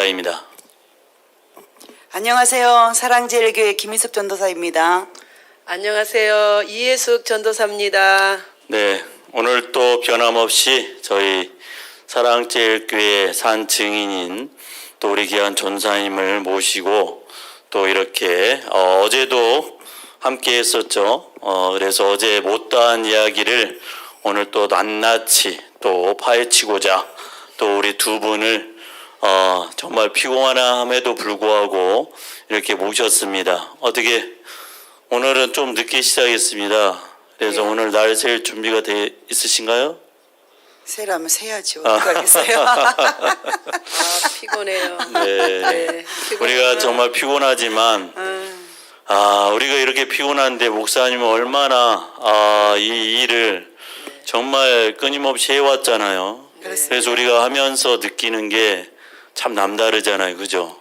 전도사입니다. 안녕하세요. 사랑제일교회 김희숙 전도사입니다. 안녕하세요. 이예숙 전도사입니다. 네, 오늘 또 변함없이 저희 사랑제일교회 산 증인인 또 우리 귀한 전사님을 모시고 또 이렇게 어제도 함께 했었죠. 그래서 어제 못다한 이야기를 오늘 또 낱낱이 또 파헤치고자 또 우리 두 분을 정말 피곤함에도 불구하고 이렇게 모셨습니다. 어떻게 오늘은 좀 늦게 시작했습니다. 그래서 네. 오늘 날 셀 준비가 돼 있으신가요? 세라면 세야죠. 어떡하겠어요. 피곤해요. 네. 우리가 정말 피곤하지만 우리가 이렇게 피곤한데 목사님은 얼마나 이 일을 정말 끊임없이 해왔잖아요. 그렇습니다. 그래서 우리가 하면서 느끼는 게 참 남다르잖아요. 그죠?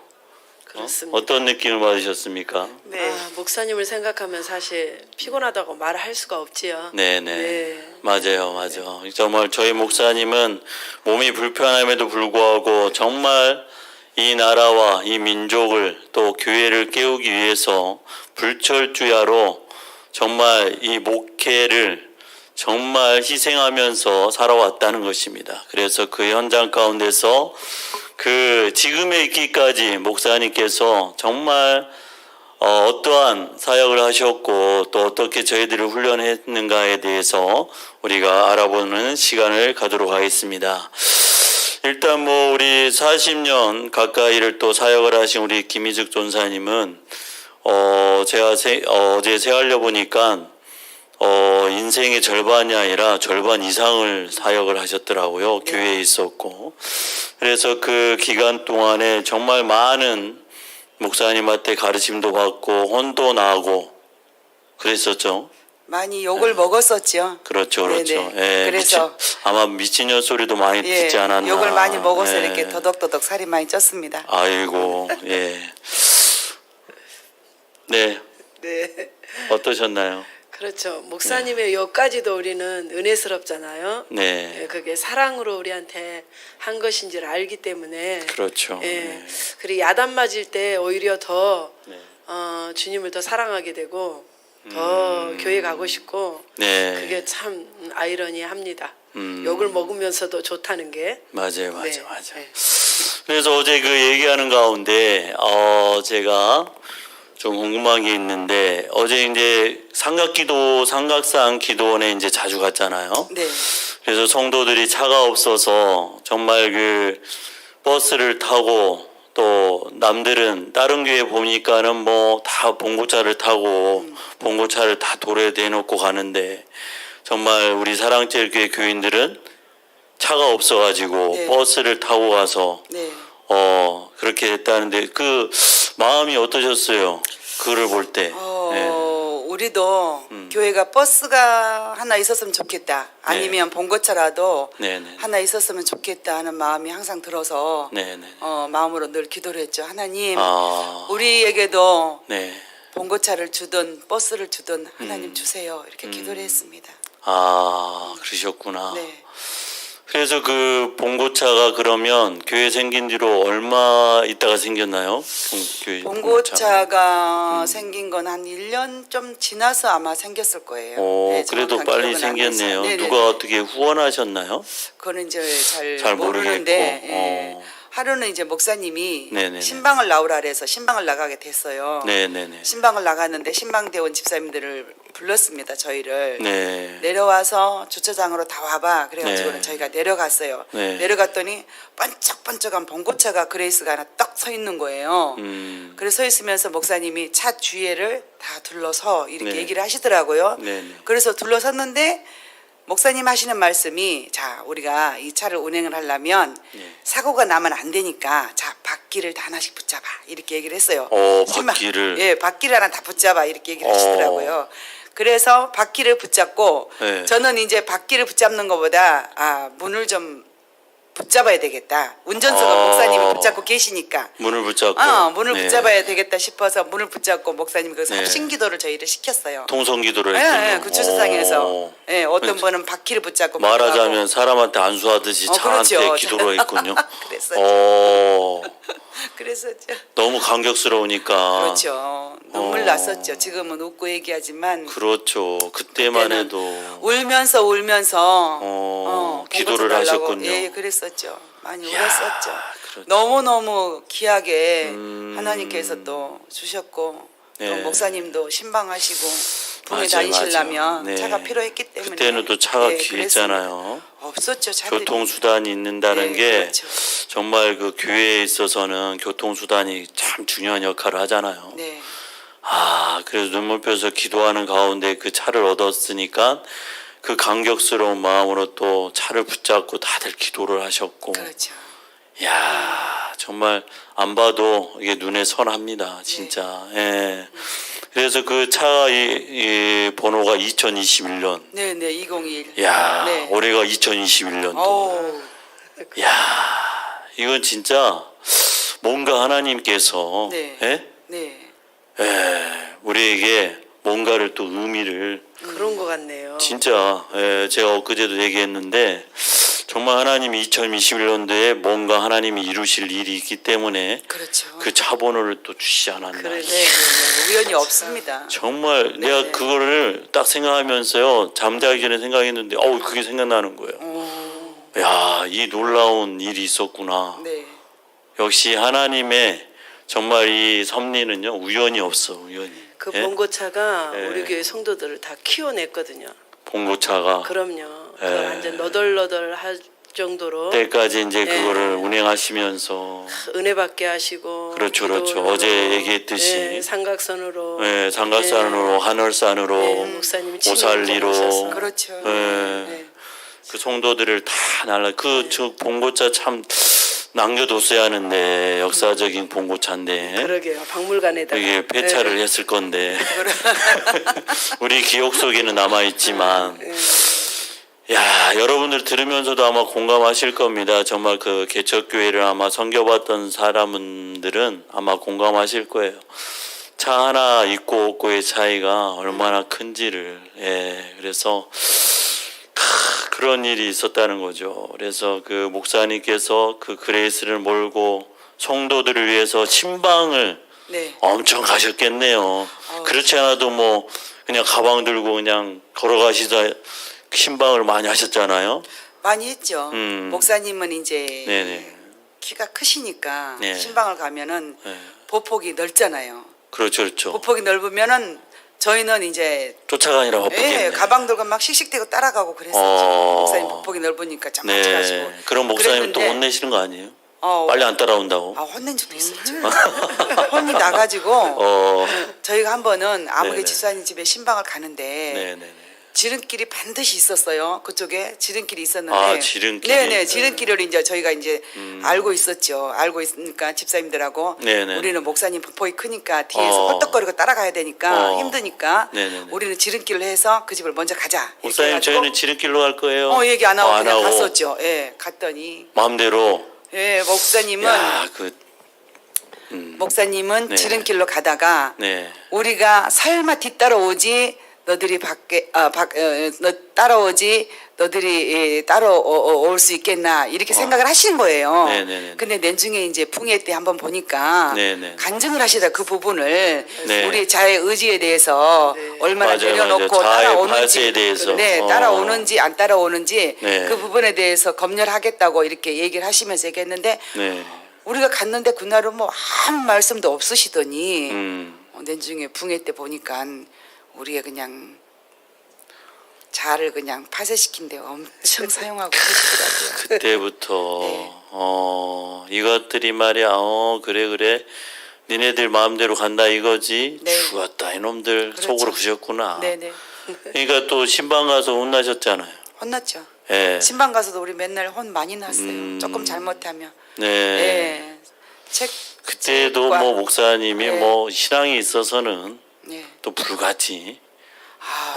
그렇습니다. 어떤 느낌을 받으셨습니까? 네. 목사님을 생각하면 사실 피곤하다고 말할 수가 없지요. 네네. 네. 맞아요. 정말 저희 목사님은 몸이 불편함에도 불구하고 정말 이 나라와 이 민족을 또 교회를 깨우기 위해서 불철주야로 정말 이 목회를 정말 희생하면서 살아왔다는 것입니다. 그래서 그 현장 가운데서 그 지금에 있기까지 목사님께서 정말 어떠한 사역을 하셨고 또 어떻게 저희들을 훈련했는가에 대해서 우리가 알아보는 시간을 가도록 하겠습니다. 일단 뭐 우리 40년 가까이를 또 사역을 하신 우리 김희숙 전사님은 제가 어제 세알려 보니까 인생의 절반이 아니라 절반 이상을 사역을 하셨더라고요. 네. 교회에 있었고. 그래서 그 기간 동안에 정말 많은 목사님한테 가르침도 받고 혼도 나고 그랬었죠. 많이 욕을 먹었었죠. 그렇죠. 네네. 예, 그래서 아마 미친년 소리도 많이 듣지 않았나. 욕을 많이 먹어서 예. 이렇게 더덕더덕 살이 많이 쪘습니다. 아이고, 예. 네, 네. 어떠셨나요? 그렇죠. 목사님의 여기까지도 우리는 은혜스럽잖아요. 네, 그게 사랑으로 우리한테 한 것인지를 알기 때문에. 그렇죠. 예. 네. 그리고 야단 맞을 때 오히려 더 네. 주님을 더 사랑하게 되고 더 교회 가고 싶고 네. 그게 참 아이러니합니다. 욕을 먹으면서도 좋다는 게. 맞아요. 네. 네. 그래서 어제 그 얘기하는 가운데 제가 좀 궁금한 게 있는데 어제 이제 삼각산 기도원에 이제 자주 갔잖아요. 네. 그래서 성도들이 차가 없어서 정말 그 버스를 타고 또 남들은 다른 교회 보니까는 뭐 다 봉고차를 타고 봉고차를 다 도로에 대놓고 가는데 정말 우리 사랑제일교회 교인들은 차가 없어가지고 네. 버스를 타고 가서 네. 그렇게 했다는데 그 마음이 어떠셨어요? 그를 볼 때. 네. 우리도 교회가 버스가 하나 있었으면 좋겠다. 아니면 봉고차라도 네네. 하나 있었으면 좋겠다 하는 마음이 항상 들어서 네네. 마음으로 늘 기도를 했죠. 하나님, 아, 우리에게도 네. 봉고차를 주든 버스를 주든 하나님 주세요. 이렇게 기도를 했습니다. 그러셨구나. 네. 그래서 그 봉고차가 그러면 교회 생긴 뒤로 얼마 있다가 생겼나요? 교회 봉고차가 생긴 건 한 1년 좀 지나서 아마 생겼을 거예요. 네, 그래도 정확한 빨리 기억은 안 나서. 생겼네요. 네네네. 누가 어떻게 후원하셨나요? 그거는 이제 잘 잘 모르는데 모르겠고. 예. 하루는 이제 목사님이 네네네. 신방을 나오라 그래서 신방을 나가게 됐어요. 네네네. 신방을 나갔는데 신방대원 집사님들을 불렀습니다. 저희를. 네. 내려와서 주차장으로 다 와봐. 그래가지고는 네. 저희가 내려갔어요. 네. 내려갔더니 번쩍번쩍한 봉고차가 그레이스가 하나 딱 서 있는 거예요. 그래서 서 있으면서 목사님이 차 주위를 다 둘러서 이렇게 네. 얘기를 하시더라고요. 네네. 그래서 둘러섰는데 목사님 하시는 말씀이 자 우리가 이 차를 운행을 하려면 네. 사고가 나면 안 되니까 자 바퀴를 다 하나씩 붙잡아 이렇게 얘기를 했어요. 바퀴를. 예, 바퀴를 하나 다 붙잡아 이렇게 얘기를 하시더라고요. 그래서 바퀴를 붙잡고 네. 저는 이제 바퀴를 붙잡는 것보다 문을 좀 붙잡아야 되겠다. 운전석은 목사님이 붙잡고 계시니까. 문을 붙잡고. 문을 네. 붙잡아야 되겠다 싶어서 문을 붙잡고 목사님이 그 네. 합심기도를 저희를 시켰어요. 통성기도를 예, 했군요. 예, 그 주차장에서 어떤 그렇죠. 분은 바퀴를 붙잡고 말하자면 사람한테 안수하듯이 차한테 그렇죠. 기도를 했군요. 그랬었죠. 그랬었죠. 너무 감격스러우니까. 그렇죠. 눈물 났었죠. 지금은 웃고 얘기하지만 그렇죠. 그때만 그때는 해도 울면서 기도를 봉고차 달라고. 하셨군요. 예, 그랬었죠. 많이 이야, 울었었죠. 그렇죠. 너무너무 귀하게 하나님께서 또 주셨고 네. 또 목사님도 신방하시고 동에 맞아요, 다니시려면 맞아요. 네. 차가 필요했기 때문에 그때는 또 차가 예, 귀했잖아요. 그랬습니다. 없었죠. 차들이. 교통수단이 있는다는 네, 게 그렇죠. 정말 그 교회에 있어서는 교통수단이 참 중요한 역할을 하잖아요. 네. 그래서 눈물펴서 기도하는 가운데 그 차를 얻었으니까 그 감격스러운 마음으로 또 차를 붙잡고 다들 기도를 하셨고. 그렇죠. 야 정말 안 봐도 이게 눈에 선합니다. 진짜. 예. 그래서 그 차 이 번호가 2021년. 네, 네. 2021. 야 네. 올해가 2021년도. 어우. 야 이건 진짜 뭔가 하나님께서 네. 예? 네. 우리에게 뭔가를 또 의미를 그런 것 같네요. 진짜 제가 엊그제도 얘기했는데 정말 하나님이 2021년도에 뭔가 하나님이 이루실 일이 있기 때문에 그렇죠. 그 차번호를 또 주시지 않았나. 그래, 네, 네, 네. 우연이 없습니다. 정말 네. 내가 그거를 딱 생각하면서요 잠자기 전에 생각했는데 그게 생각나는 거예요. 야, 이 놀라운 일이 있었구나. 네. 역시 하나님의 정말 이 섭리는요 우연이 없어. 우연이. 그 예? 봉고차가 예. 우리 교회 성도들을 다 키워냈거든요. 봉고차가 그럼요. 그 예. 완전 너덜너덜할 정도로 때까지 이제 예. 그거를 운행하시면서 은혜 받게 하시고 그렇죠, 그렇죠. 기도로, 어제 얘기했듯이. 예, 삼각선으로 장갑산으로 하늘산으로 예, 목사님이 오살리로 오셔서. 그렇죠. 예. 네. 그 성도들을 다 날라 저 봉고차 참 남겨뒀어야 하는데 역사적인 봉고차인데 그러게요. 박물관에다가 이게 폐차를 했을 건데 우리 기억 속에는 남아 있지만 야 여러분들 들으면서도 아마 공감하실 겁니다. 정말 그 개척교회를 아마 섬겨봤던 사람들은 아마 공감하실 거예요. 차 하나 있고 없고의 차이가 얼마나 큰지를 그래서 그런 일이 있었다는 거죠. 그래서 그 목사님께서 그 그레이스를 몰고 성도들을 위해서 신방을 네. 엄청 가셨겠네요. 그렇지 않아도 뭐 그냥 가방 들고 그냥 걸어가시다 신방을 많이 하셨잖아요. 많이 했죠. 목사님은 이제 네네. 키가 크시니까 네. 신방을 가면은 네. 보폭이 넓잖아요. 그렇죠, 그렇죠. 보폭이 넓으면은 저희는 이제 쫓아가느라 바쁘겠네. 가방 들고 막 씩씩대고 따라가고 그랬었죠. 목사님 보폭이 넓으니까 장난치 가지고. 네. 그럼 목사님 또 그랬는데, 혼내시는 거 아니에요? 어, 빨리 안 따라온다고? 혼낸 적도 있었죠. 혼이 나가지고 저희가 한 번은 아무개 네네. 집사님 집에 신방을 가는데 네네네. 지름길이 반드시 있었어요. 그쪽에 지름길이 있었는데. 아, 지름길이? 네네, 지름길을 이제 저희가 이제 알고 있었죠. 알고 있으니까 집사님들하고 네네. 우리는 목사님 보폭이 크니까 뒤에서 어. 헐떡거리고 따라가야 되니까 어. 힘드니까 네네네. 우리는 지름길을 해서 그 집을 먼저 가자. 이렇게 목사님 해가지고 저희는 지름길로 갈 거예요. 얘기 안 하고 안 그냥 하고. 갔었죠. 예, 갔더니 마음대로. 목사님은 야, 목사님은 네. 지름길로 가다가 네. 우리가 설마 뒤따라오지 너들이 따라오지 너들이 따라올 수 있겠나 이렇게 생각을 하시는 거예요. 네네네. 근데 내중에 이제 풍해 때 한번 보니까 네네. 간증을 하시다 그 부분을 네. 우리 자의 의지에 대해서 얼마나 맞아요, 내려놓고 맞아요. 자아의 따라오는지 발세에 대해서. 네, 따라오는지 안 따라오는지 네. 그 부분에 대해서 검열하겠다고 이렇게 얘기를 하시면서 얘기했는데 네. 우리가 갔는데 그날은 뭐 아무 말씀도 없으시더니 내중에 붕해 때 보니까 우리가 그냥 자아를 그냥 파쇄시킨 데 엄청 사용하고 계시더라고요. 그때부터 네. 이것들이 말이야 그래 니네들 마음대로 간다 이거지. 네. 죽었다 이놈들 그렇죠. 속으로 그셨구나. 네네. 그러니까 또 신방 가서 혼나셨잖아요. 혼났죠. 예. 신방 가서도 우리 맨날 혼 많이 났어요. 조금 잘못하면. 네. 네. 책 그때도 책과- 뭐 목사님이 네. 뭐 신앙에 있어서는 네. 또 불같이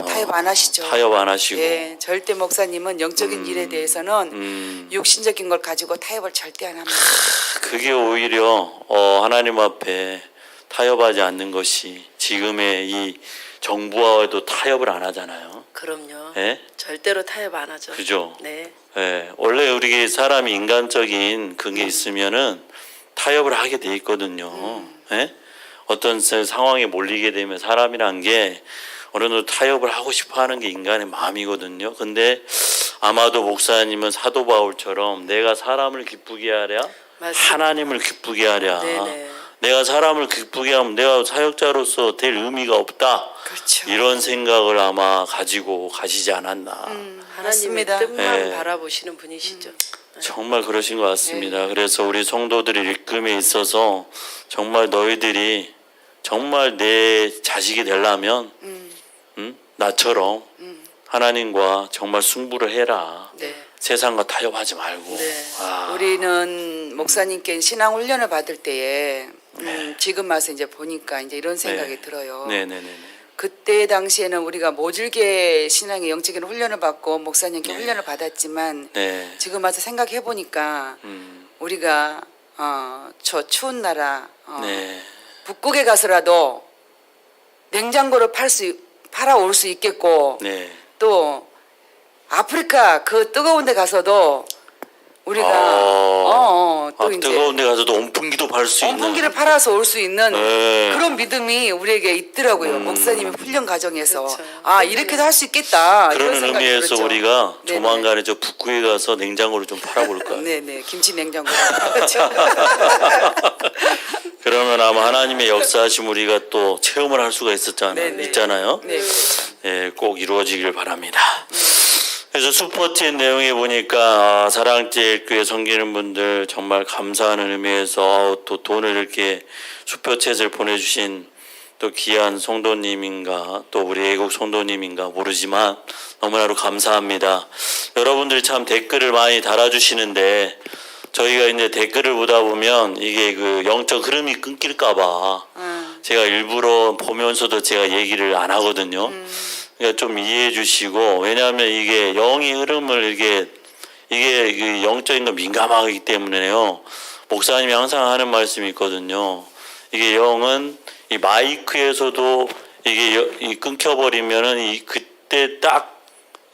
타협 안 하시죠. 타협 안 하시고. 예, 절대 목사님은 영적인 일에 대해서는 육신적인 걸 가지고 타협을 절대 안 합니다. 그게 오히려 하나님 앞에 타협하지 않는 것이 지금의 이 정부와도 타협을 안 하잖아요. 그럼요. 예? 절대로 타협 안 하죠. 그죠? 네. 예, 원래 우리 사람이 인간적인 그게 있으면은 타협을 하게 돼 있거든요. 예? 어떤 상황에 몰리게 되면 사람이란 게 어느 정도 타협을 하고 싶어 하는 게 인간의 마음이거든요. 근데 아마도 목사님은 사도 바울처럼 내가 사람을 기쁘게 하랴 맞습니다. 하나님을 기쁘게 하랴. 네네. 내가 사람을 기쁘게 하면 내가 사역자로서 될 의미가 없다. 그렇죠. 이런 생각을 아마 가지고 가시지 않았나. 하나님의 맞습니다. 뜻만 네. 바라보시는 분이시죠. 정말 그러신 것 같습니다. 그래서 우리 성도들이 일금에 있어서 정말 너희들이 정말 내 자식이 되려면 나처럼 하나님과 정말 승부를 해라. 네. 세상과 타협하지 말고. 네. 아, 우리는 목사님께 신앙 훈련을 받을 때에 지금 와서 이제 보니까 이제 이런 생각이 네. 들어요. 네네네. 그때 당시에는 우리가 모질게 신앙의 영적인 훈련을 받고 목사님께 네. 훈련을 받았지만 네. 지금 와서 생각해 보니까 우리가 저 추운 나라 네. 북극에 가서라도 냉장고를 팔아올 수 있겠고 네. 또 아프리카 그 뜨거운 데 가서도 우리가 또 이제 뜨거운 데 가서도 온풍기도 팔 수 있는. 온풍기를 팔아서 올 수 있는 네. 그런 믿음이 우리에게 있더라고요. 목사님의 훈련 과정에서 그렇죠. 이렇게도 할 수 있겠다. 이런 그런 생각이 의미에서 들었죠. 우리가 네네. 조만간에 저 북구에 가서 냉장고를 좀 팔아볼까요? 네네 김치 냉장고. 그러면 아마 하나님의 역사하심 우리가 또 체험을 할 수가 네네. 있잖아요. 네, 그렇죠. 예, 꼭 이루어지길 바랍니다. 그래서 슈퍼챗 내용에 보니까 사랑제일교회 섬기는 분들 정말 감사하는 의미에서 또 돈을 이렇게 슈퍼챗을 보내주신 또 귀한 성도님인가 또 우리 애국 성도님인가 모르지만 너무나도 감사합니다. 여러분들이 참 댓글을 많이 달아주시는데 저희가 이제 댓글을 보다 보면 이게 그 영적 흐름이 끊길까봐 제가 일부러 보면서도 제가 얘기를 안 하거든요. 그러니까 좀 이해해 주시고 왜냐하면 이게 영의 흐름을 이게 그 영적인 거 민감하기 때문에요. 목사님이 항상 하는 말씀이 있거든요. 이게 영은 이 마이크에서도 이게 끊겨버리면은 그때 딱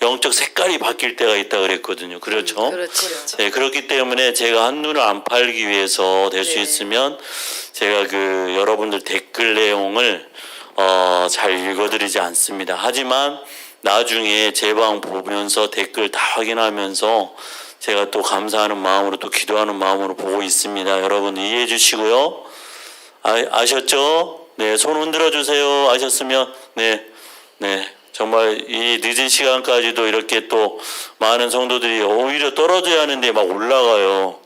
영적 색깔이 바뀔 때가 있다 그랬거든요. 그렇죠? 그렇죠. 네, 그렇기 때문에 제가 한눈을 안 팔기 위해서 될 수 네. 있으면 제가 그 여러분들 댓글 내용을 잘 읽어드리지 않습니다. 하지만 나중에 제 방 보면서 댓글 다 확인하면서 제가 또 감사하는 마음으로 또 기도하는 마음으로 보고 있습니다. 여러분 이해해 주시고요. 아셨죠? 네, 손 흔들어 주세요. 아셨으면 네. 정말 이 늦은 시간까지도 이렇게 또 많은 성도들이 오히려 떨어져야 하는데 막 올라가요.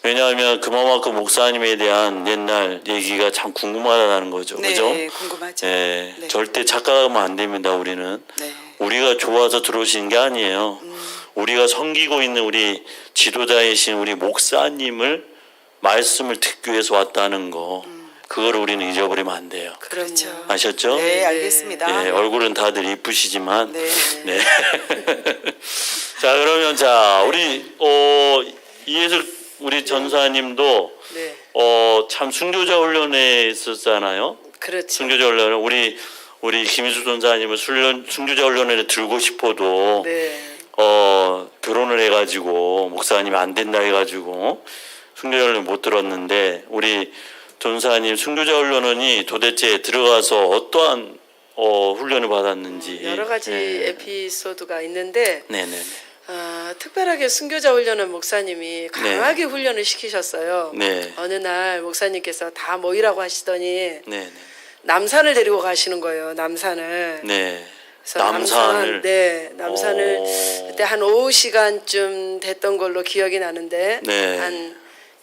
왜냐하면 그만큼 목사님에 대한 옛날 얘기가 참 궁금하다는 거죠. 네, 그죠? 궁금하죠. 네, 네. 절대 착각하면 안 됩니다. 우리는. 네. 우리가 좋아서 들어오신 게 아니에요. 우리가 섬기고 있는 우리 지도자이신 우리 목사님을 말씀을 듣기 위해서 왔다는 거. 그걸 우리는 잊어버리면 안 돼요. 그렇죠. 아셨죠? 네, 알겠습니다. 네, 얼굴은 다들 이쁘시지만. 네. 네. 자, 그러면 우리 이예슬 우리 전사님도 네. 참 순교자 훈련에 있었잖아요. 그렇죠. 순교자 훈련을 우리 김희수 전사님을 순교자 훈련에 들고 싶어도 네. 결혼을 해가지고 목사님이 안 된다 해가지고 순교자 훈련 못 들었는데 우리 전사님 순교자 훈련원이 도대체 들어가서 어떠한 훈련을 받았는지 여러 가지 네. 에피소드가 있는데 네네 특별하게 순교자 훈련은 목사님이 강하게 훈련을 시키셨어요. 네. 어느 날 목사님께서 다 모이라고 하시더니 네네 남산을 데리고 가시는 거예요. 남산을. 네. 그래서 남산을 남산을 그때 한 오후 시간쯤 됐던 걸로 기억이 나는데 네. 한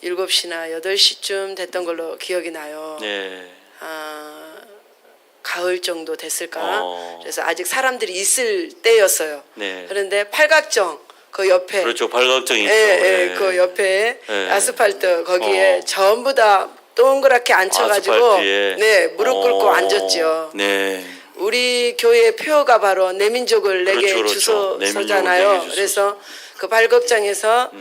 7시나 8시쯤 됐던 걸로 기억이 나요. 네. 가을 정도 됐을까? 어. 그래서 아직 사람들이 있을 때였어요. 네. 그런데 팔각정 그 옆에 그렇죠. 발각정이 있죠. 예, 그 옆에 네. 아스팔트 거기에 전부 다 동그랗게 앉혀가지고 아스팔트에. 네 무릎 꿇고 앉았죠. 네. 우리 교회 표어가 바로 내 민족을 내게 그렇죠. 주소서잖아요. 내 민족을 내게 그래서 그 발극장에서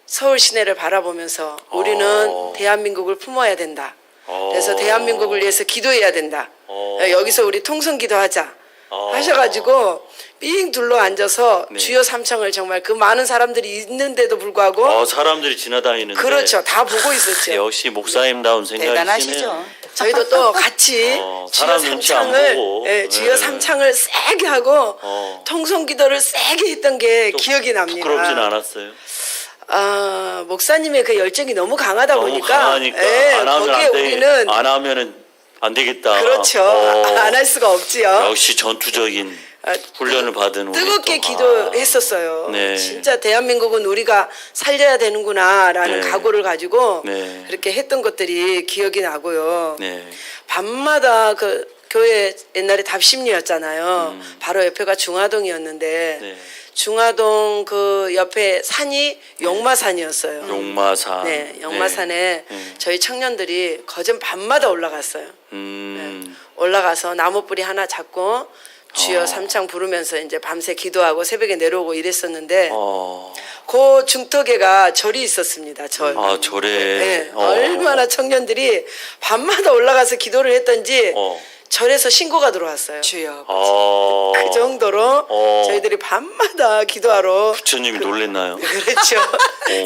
서울 시내를 바라보면서 우리는 대한민국을 품어야 된다. 그래서 대한민국을 위해서 기도해야 된다. 여기서 우리 통성기도하자. 하셔가지고 삥 둘러 앉아서 네. 주여 삼창을 정말 그 많은 사람들이 있는데도 불구하고 사람들이 지나다니는데. 그렇죠. 다 보고 있었죠. 역시 목사님다운 생각이시네요. 대단하시죠. 저희도 또 같이 주여 사람 눈치 안 삼창을 보고. 주여 네. 삼창을 세게 하고 통성기도를 세게 했던 게 또 기억이 납니다. 부끄럽진 않았어요. 목사님의 그 열정이 너무 강하다 너무 보니까 강하니까 안 하면 거기에 안 돼. 우리는 안 하면은 안 되겠다. 그렇죠. 안 할 수가 없지요. 역시 전투적인 훈련을 받은 우리 뜨겁게 또, 기도했었어요. 네. 진짜 대한민국은 우리가 살려야 되는구나라는 네. 각오를 가지고 네. 그렇게 했던 것들이 기억이 나고요. 네. 밤마다 그 교회 옛날에 답심리였잖아요. 바로 옆에가 중화동이었는데 네. 중화동 그 옆에 산이 용마산이었어요. 용마산. 네, 용마산에 저희 청년들이 거진 밤마다 올라갔어요. 올라가서 나무 뿌리 하나 잡고 주여 삼창 부르면서 이제 밤새 기도하고 새벽에 내려오고 이랬었는데 그 중턱에가 절이 있었습니다. 절. 절에. 네, 얼마나 청년들이 밤마다 올라가서 기도를 했던지 절에서 신고가 들어왔어요. 주여. 그 정도로 저희들이 밤마다 기도하러 부처님이 놀랬나요? 그렇죠.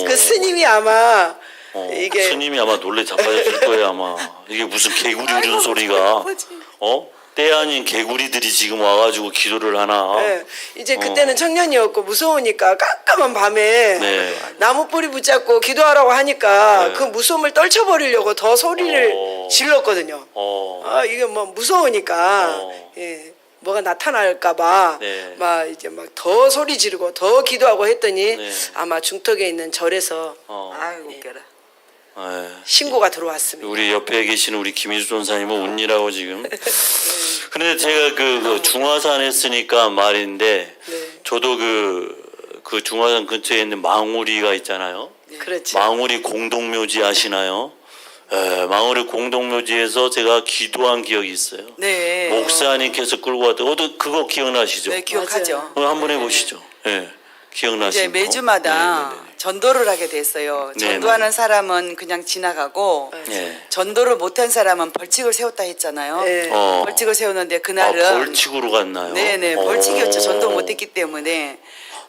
그 스님이 아마 이게 스님이 아마 놀래 자빠졌을 거예요 아마. 이게 무슨 개구리 우는 소리가. 때 아닌 개구리들이 지금 와가지고 기도를 하나. 네, 이제 그때는 청년이었고 무서우니까 깜깜한 밤에 네. 나무 뿌리 붙잡고 기도하라고 하니까 네. 그 무서움을 떨쳐버리려고 더 소리를 질렀거든요. 이게 뭐 무서우니까 예, 뭐가 나타날까봐 네. 막 이제 막 더 소리 지르고 더 기도하고 했더니 네. 아마 중턱에 있는 절에서 아이고 웃겨라. 신고가 들어왔습니다. 우리 옆에 계시는 우리 김희수 전사님은 운이라고 지금. 근데 제가 그 중화산 했으니까 말인데 네. 저도 그 중화산 근처에 있는 망우리가 있잖아요. 그렇죠. 망우리 공동묘지 아시나요? 망우리 공동묘지에서 제가 기도한 기억이 있어요. 네. 목사님께서 끌고 왔던 그거 기억나시죠? 네, 기억하죠. 그거 한번 해보시죠. 네. 기억나시죠? 이제 매주마다 네. 전도를 하게 됐어요. 네네. 전도하는 사람은 그냥 지나가고 네. 전도를 못한 사람은 벌칙을 세웠다 했잖아요. 네. 벌칙을 세우는데 그날은 벌칙으로 갔나요? 네네 벌칙이었죠. 전도 못했기 때문에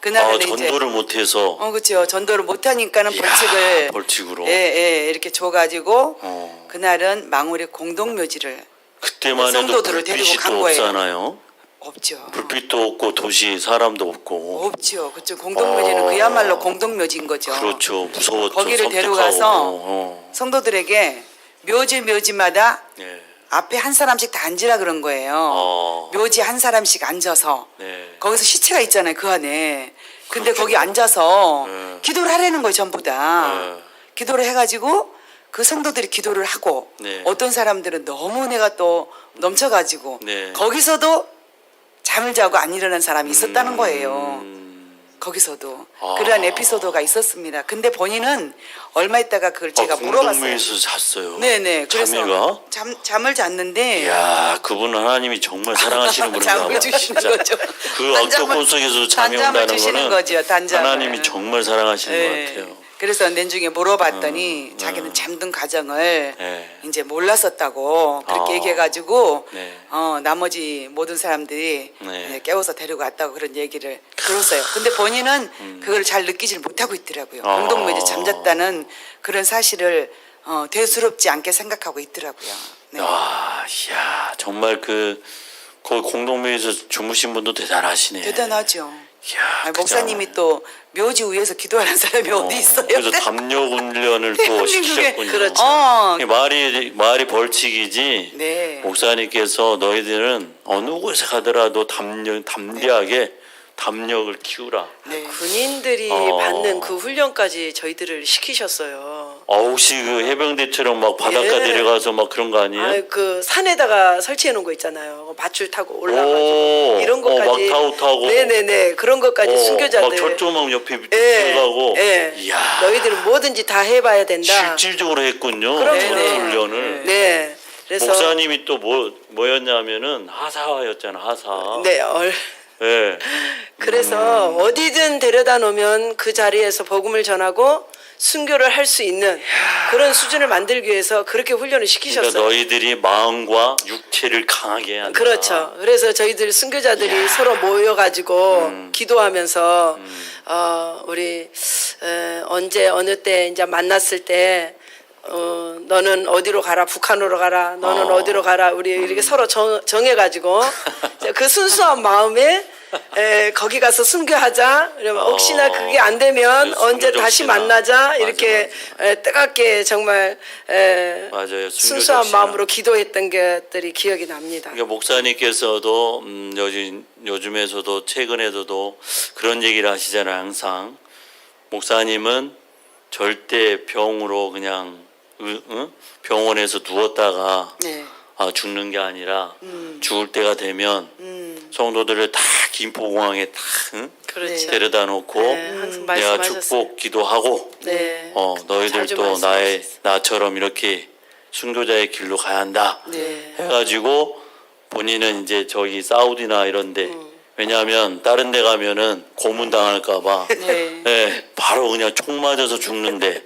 그날은 이제 전도를 못해서. 그렇죠. 전도를 못하니까는 이야, 벌칙을 벌칙으로. 이렇게 줘가지고 그날은 망우리 공동묘지를 그때만 해도 성도들을 데리고 불빛이 간 또 거예요. 없잖아요. 없죠. 불빛도 없고 도시 사람도 없고. 없죠. 그쵸. 공동묘지는 그야말로 공동묘지인 거죠. 그렇죠. 무서웠죠. 거기를 섬뜩하고. 데려가서 성도들에게 묘지마다 네. 앞에 한 사람씩 다 앉으라 그런 거예요. 묘지 한 사람씩 앉아서 네. 거기서 시체가 있잖아요 그 안에. 근데 거기 앉아서 네. 기도를 하라는 거예요 전부 다. 네. 기도를 해가지고 그 성도들이 기도를 하고 네. 어떤 사람들은 너무 내가 또 넘쳐가지고 네. 거기서도 잠을 자고 안 일어난 사람이 있었다는 거예요. 거기서도 그러한 에피소드가 있었습니다. 근데 본인은 얼마 있다가 그걸 제가 물어봤어요. 공동묘에서 잤어요. 네네. 그래서 자매가? 잠을 잤는데 이야, 그분 하나님이 정말 사랑하시는 분인가 잠을 봐. 주시는 진짜. 거죠. 그 단잠을- 악조건 속에서 잠이 단잠을 온다는 주시는 거는 거죠, 단잠을. 하나님이 정말 사랑하시는 네. 것 같아요. 그래서 내중에 물어봤더니 자기는 잠든 가정을 네. 이제 몰랐었다고 그렇게 아. 얘기해가지고 네. 나머지 모든 사람들이 네. 깨워서 데리고 왔다고 그런 얘기를 들었어요. 근데 본인은 그걸 잘 느끼질 못하고 있더라고요. 아. 공동묘지 잠잤다는 그런 사실을 대수롭지 않게 생각하고 있더라고요. 네. 이야, 정말 거기 공동묘에서 주무신 분도 대단하시네. 대단하죠. 이야, 목사님이 또 묘지 위에서 기도하는 사람이 어디 있어요? 그래서 담력 훈련을 또 대한민국에 시키셨군요. 그렇죠. 말이 벌칙이지. 네. 목사님께서 너희들은 어느 곳에 가더라도 담대하게 담력을 키우라. 네. 군인들이 받는 그 훈련까지 저희들을 시키셨어요. 혹시 그 해병대처럼 막 바닷가 예. 내려가서 막 그런 거 아니에요? 그 산에다가 설치해 놓은 거 있잖아요. 밧줄 타고 올라가지고 오, 이런 것까지. 막 타고. 네네네 그런 것까지 순교자들. 막 철조망 옆에 예, 들어가고. 예. 이야. 너희들은 뭐든지 다 해봐야 된다. 실질적으로 했군요. 그럼요. 그런 네. 훈련을. 네. 그래서 목사님이 또 뭐였냐면은 하사였잖아, 하사. 네. 예. 그래서 어디든 데려다 놓으면 그 자리에서 복음을 전하고 순교를 할 수 있는 그런 수준을 만들기 위해서 그렇게 훈련을 시키셨어요. 그러니까 너희들이 마음과 육체를 강하게 해야 한다. 그렇죠. 그래서 저희들 순교자들이 서로 모여가지고 기도하면서 우리 언제 어느 때 이제 만났을 때 너는 어디로 가라, 북한으로 가라, 너는 어디로 가라, 우리 이렇게 서로 정해가지고 그 순수한 마음에 거기 가서 순교하자. 그러면 혹시나 그게 안 되면 언제 순교적 다시 신앙. 만나자. 이렇게 뜨겁게 정말 맞아요. 순교적 순수한 신앙. 마음으로 기도했던 것들이 기억이 납니다. 그러니까 목사님께서도 요즘에서도 최근에도 그런 얘기를 하시잖아요. 항상 목사님은 절대 병으로 그냥 병원에서 누웠다가 네. 죽는 게 아니라 죽을 때가 되면 성도들을 다 김포공항에 다 그렇죠. 데려다 놓고 네, 항상 내가 말씀하셨어요. 축복 기도하고 네. 자주 너희들도 말씀하셨어요. 나처럼 이렇게 순교자의 길로 가야 한다. 네. 해가지고 본인은 이제 저기 사우디나 이런데 왜냐하면 다른 데 가면은 고문 당할까봐 네. 바로 그냥 총 맞아서 죽는데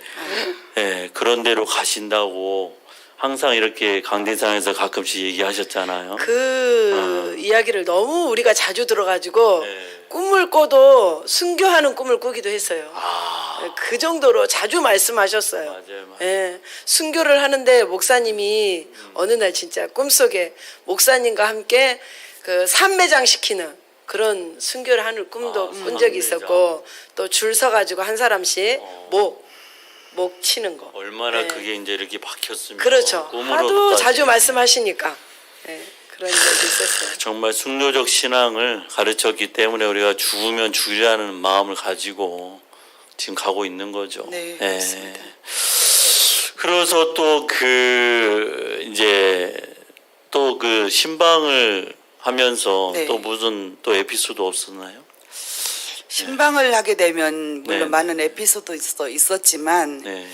그런 데로 가신다고 항상 이렇게 강대상에서 가끔씩 얘기하셨잖아요. 그 이야기를 너무 우리가 자주 들어가지고 네. 꿈을 꿔도 순교하는 꿈을 꾸기도 했어요. 아, 그 정도로 자주 말씀하셨어요. 맞아요. 예, 순교를 하는데 목사님이 어느 날 진짜 꿈속에 목사님과 함께 그 산매장 시키는 그런 순교를 하는 꿈도 꾼 적이 산매장. 있었고 또 줄 서가지고 한 사람씩 목 치는 거. 얼마나 예. 그게 이제 이렇게 박혔으면 그렇죠. 하도 꿈으로까지. 자주 말씀하시니까 예, 그런 적이 있었어요. 정말 순교적 신앙을 가르쳤기 때문에 우리가 죽으면 죽으라는 마음을 가지고 지금 가고 있는 거죠. 네, 예. 그렇습니다. 그래서 또 이제 또 그 신방을 하면서 네. 또 무슨 또 에피소드 없었나요? 신방을 하게 되면 물론 네. 많은 에피소드 있었지만 네.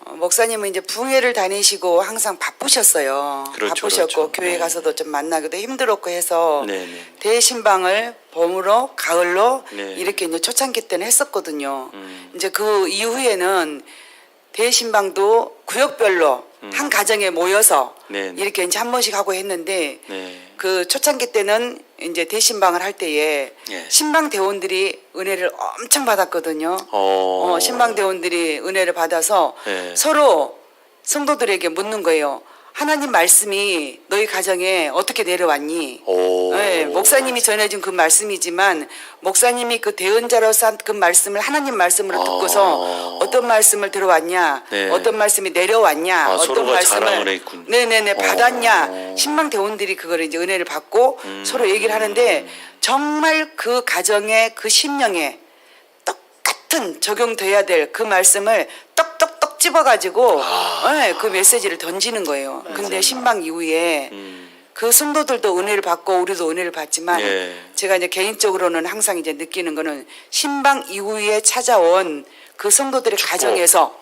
목사님은 이제 붕해를 다니시고 항상 바쁘셨어요. 그렇죠, 바쁘셨고 그렇죠. 교회 네. 가서도 좀 만나기도 힘들었고 해서 네네. 대신방을 봄으로 가을로 네. 이렇게 이제 초창기 때는 했었거든요. 음. 이제 그 이후에는 대신방도 구역별로 한 가정에 모여서 네. 이렇게 이제 한 번씩 하고 했는데 네. 그 초창기 때는 이제 대신방을 할 때에 예. 신방 대원들이 은혜를 엄청 받았거든요. 신방 대원들이 은혜를 받아서 네. 서로 성도들에게 묻는 거예요. 하나님 말씀이 너희 가정에 어떻게 내려왔니? 오. 네, 목사님이 전해준 그 말씀이지만 목사님이 그 대언자로서 한 그 말씀을 하나님 말씀으로 듣고서 어떤 말씀을 들어왔냐, 네. 어떤 말씀이 내려왔냐, 어떤 서로가 자랑을 말씀을 했군요. 네네네 받았냐, 신방 대원들이 그거를 이제 은혜를 받고 서로 얘기를 하는데 정말 그 가정에 그 심령에 똑같은 적용돼야 될 그 말씀을 똑똑똑 집어가지고 그 메시지를 던지는 거예요. 근데 신방 이후에 그 성도들도 은혜를 받고 우리도 은혜를 받지만 예. 제가 이제 개인적으로는 항상 이제 느끼는 거는 신방 이후에 찾아온 그 성도들의 가정에서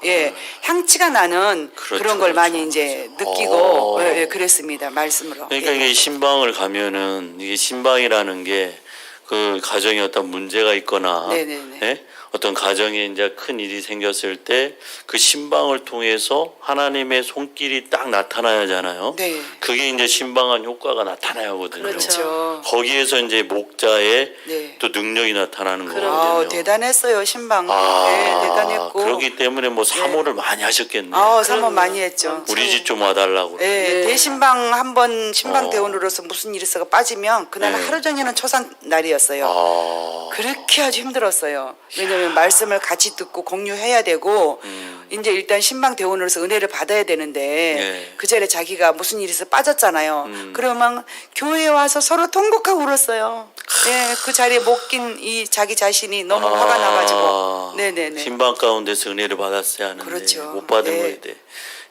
향치가 나는 그렇죠, 그런 걸 그렇죠, 많이 이제 그렇죠. 느끼고 그랬습니다. 말씀으로. 그러니까 이게 신방을 가면은 이게 신방이라는 게 그 가정에 어떤 문제가 있거나 네네네. 예? 어떤 가정에 이제 큰 일이 생겼을 때 그 신방을 통해서 하나님의 손길이 딱 나타나야 하잖아요. 네. 그게 이제 신방한 효과가 나타나야 하거든요. 그렇죠. 거기에서 이제 목자의 네. 또 능력이 나타나는 거거든요. 아, 대단했어요 신방. 네, 대단했고. 그렇기 때문에 뭐 사모를 많이 하셨겠네요. 사모 많이 했죠. 우리 집 좀 와달라고. 네, 대신방 한 번 신방 어. 대원으로서 무슨 일이 있어가 빠지면 그날은 네. 하루 종일은 초상 날이었어요. 그렇게 아주 힘들었어요. 왜냐하면 말씀을 같이 듣고 공유해야 되고 이제 일단 신방 대원으로서 은혜를 받아야 되는데 네. 그 전에 자기가 무슨 일이 있어 빠졌잖아요. 그러면 교회에 와서 서로 통곡하고 울었어요. 네, 그 자리에 못 낀 이 자기 자신이 너무 화가 나가지고. 네네네. 신방 가운데서 은혜를 받았어야 하는데 그렇죠. 못 받은 네. 거에 대해.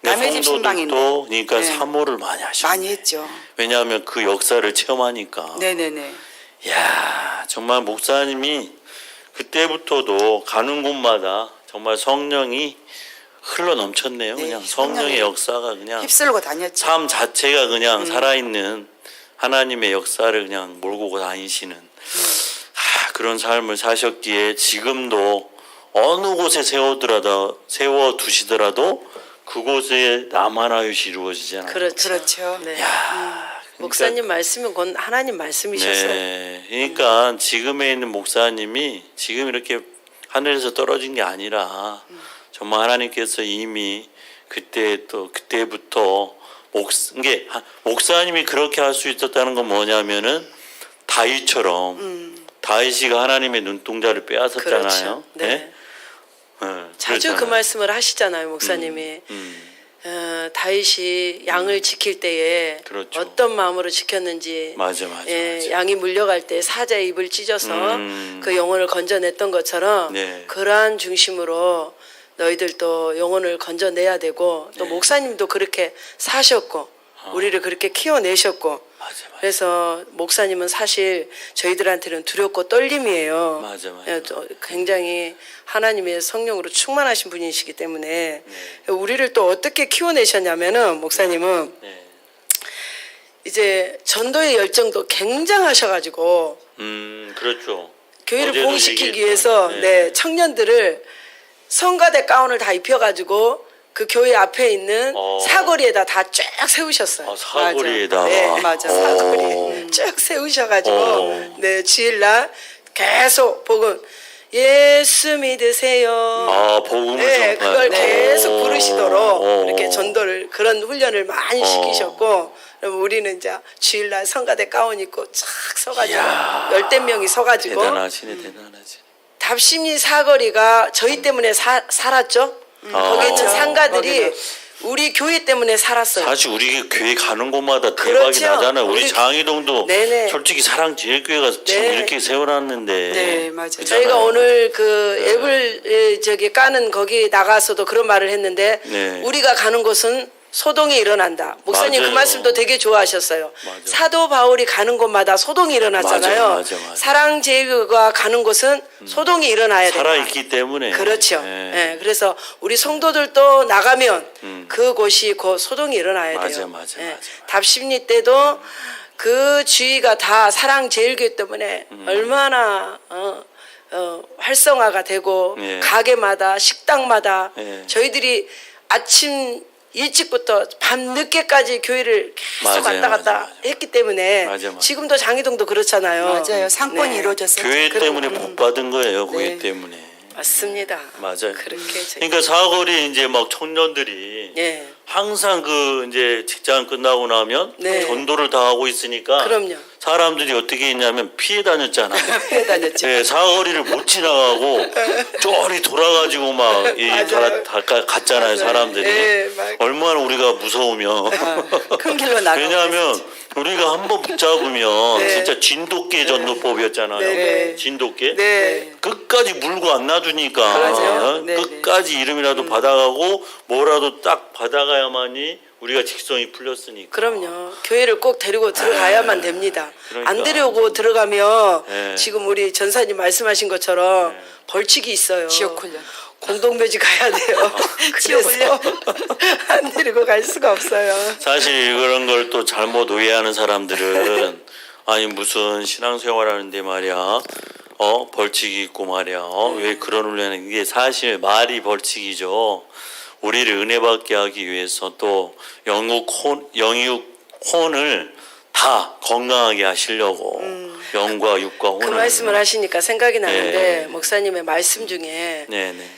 남의 집 신방인데. 그러니까 네. 사모를 많이 하셨네. 많이 했죠. 왜냐하면 그 역사를 체험하니까. 네네네. 야, 정말 목사님이 그때부터도 가는 곳마다 정말 성령이 흘러 넘쳤네요. 네, 그냥 성령의 성령이 역사가 그냥 휩쓸고 다녔죠. 삶 자체가 그냥 살아있는 하나님의 역사를 그냥 몰고 다니시는 그런 삶을 사셨기에 지금도 어느 곳에 세워 두시더라도 그곳에 나만하유시 이루어지잖아요. 그렇죠. 그렇죠. 네. 그러니까 목사님 말씀은 곧 하나님 말씀이셨어요. 네, 그러니까 지금에 있는 목사님이 지금 이렇게 하늘에서 떨어진 게 아니라 정말 하나님께서 이미 그때부터 목사님이 그렇게 할 수 있었다는 건 뭐냐면은 다윗처럼 다윗이가 하나님의 눈동자를 빼앗았잖아요. 그렇죠. 네. 네? 자주 그 그랬잖아요. 말씀을 하시잖아요, 목사님이. 다윗이 양을 지킬 때에 그렇죠. 어떤 마음으로 지켰는지, 맞아. 양이 물려갈 때 사자의 입을 찢어서 그 영혼을 건져냈던 것처럼 네. 그러한 중심으로 너희들도 영혼을 건져내야 되고 또 네. 목사님도 그렇게 사셨고 우리를 그렇게 키워내셨고 맞아. 그래서 목사님은 사실 저희들한테는 두렵고 떨림이에요. 맞아. 또 굉장히 하나님의 성령으로 충만하신 분이시기 때문에 우리를 또 어떻게 키워내셨냐면은 목사님은 네. 이제 전도의 열정도 굉장하셔가지고 그렇죠. 교회를 어제도 부흥시키기 얘기했죠. 위해서 네. 청년들을 성가대 가운을 다 입혀가지고 그 교회 앞에 있는 사거리에다 다 쫙 세우셨어요. 사거리에다가. 네, 맞아. 사거리에 쭉 세우셔가지고 네 주일날 계속 복음 예수 믿으세요. 복음을 네, 전파하고. 그걸 계속 부르시도록 오. 이렇게 전도를 그런 훈련을 많이 시키셨고 그럼 우리는 이제 주일날 성가대 가운 입고 쫙 서가지고 이야. 열댓 명이 서가지고 대단하시네. 대단하지. 답심리 사거리가 저희 때문에 살았죠. 거기 있는 상가들이 거기는. 우리 교회 때문에 살았어요. 사실 우리 교회 가는 곳마다 대박이 그렇죠. 나잖아요. 우리 우리- 장희동도 네네. 솔직히 사랑제일교회가 지금 네. 이렇게 세워놨는데. 네, 맞아요. 저희가 오늘 그 앱을 저기 까는 거기 나가서도 그런 말을 했는데 네. 우리가 가는 곳은 소동이 일어난다. 목사님 맞아요. 그 말씀도 되게 좋아하셨어요. 맞아요. 사도 바울이 가는 곳마다 소동이 일어났잖아요. 맞아요. 사랑제일교회가 가는 곳은 소동이 일어나야 된다. 살아있기 때문에. 그렇죠. 네. 예, 그래서 우리 성도들도 나가면 그곳이 곧 소동이 일어나야 돼요. 맞아. 답심리 때도 그 주위가 다 사랑제일교회 때문에 얼마나 활성화가 되고 예. 가게마다 식당마다 예. 저희들이 아침 일찍부터 밤 늦게까지 교회를 계속 맞아요, 왔다 갔다 맞아. 했기 때문에 맞아. 지금도 장희동도 그렇잖아요. 맞아요. 상권이 네. 이루어졌어요. 교회 때문에 복 받은 거예요. 교회 네. 때문에. 맞습니다. 맞아요. 그렇게 저희- 그러니까 사거리 이제 막 청년들이 예. 항상 그 이제 직장 끝나고 나면 네. 전도를 다 하고 있으니까 그럼요. 사람들이 어떻게 했냐면 피해 다녔잖아요. 피해 다녔죠. 네, 사거리를 못 지나가고 쫄이 돌아가지고 막 맞아요. 갔잖아요. 사람들이. 네, 막- 얼마나 우리가 무서우면. 큰 길로 나가고 왜냐하면 우리가 한번 붙잡으면 네. 진짜 진돗개 전도법이었잖아요. 네. 진돗개. 네. 끝까지 물고 안 놔주니까 그러죠. 네, 끝까지 이름이라도 받아가고 뭐라도 딱 받아가야만이 우리가 직성이 풀렸으니까. 그럼요. 교회를 꼭 데리고 들어가야만 됩니다. 그러니까. 안 데려오고 들어가면 네. 지금 우리 전사님 말씀하신 것처럼 벌칙이 있어요. 지옥 훈련. 공동묘지 가야 돼요. 지옥 그래서 안 데리고 갈 수가 없어요. 사실 그런 걸 또 잘못 오해하는 사람들은 아니 무슨 신앙생활하는데 말이야 벌칙이 있고 말이야 왜 그런 훈련을 이게 사실 말이 벌칙이죠. 우리를 은혜받게 하기 위해서 또 영육 혼을 다 건강하게 하시려고 영과 육과 혼을 그 말씀을 하시니까 생각이 나는데 네. 목사님의 말씀 중에 네네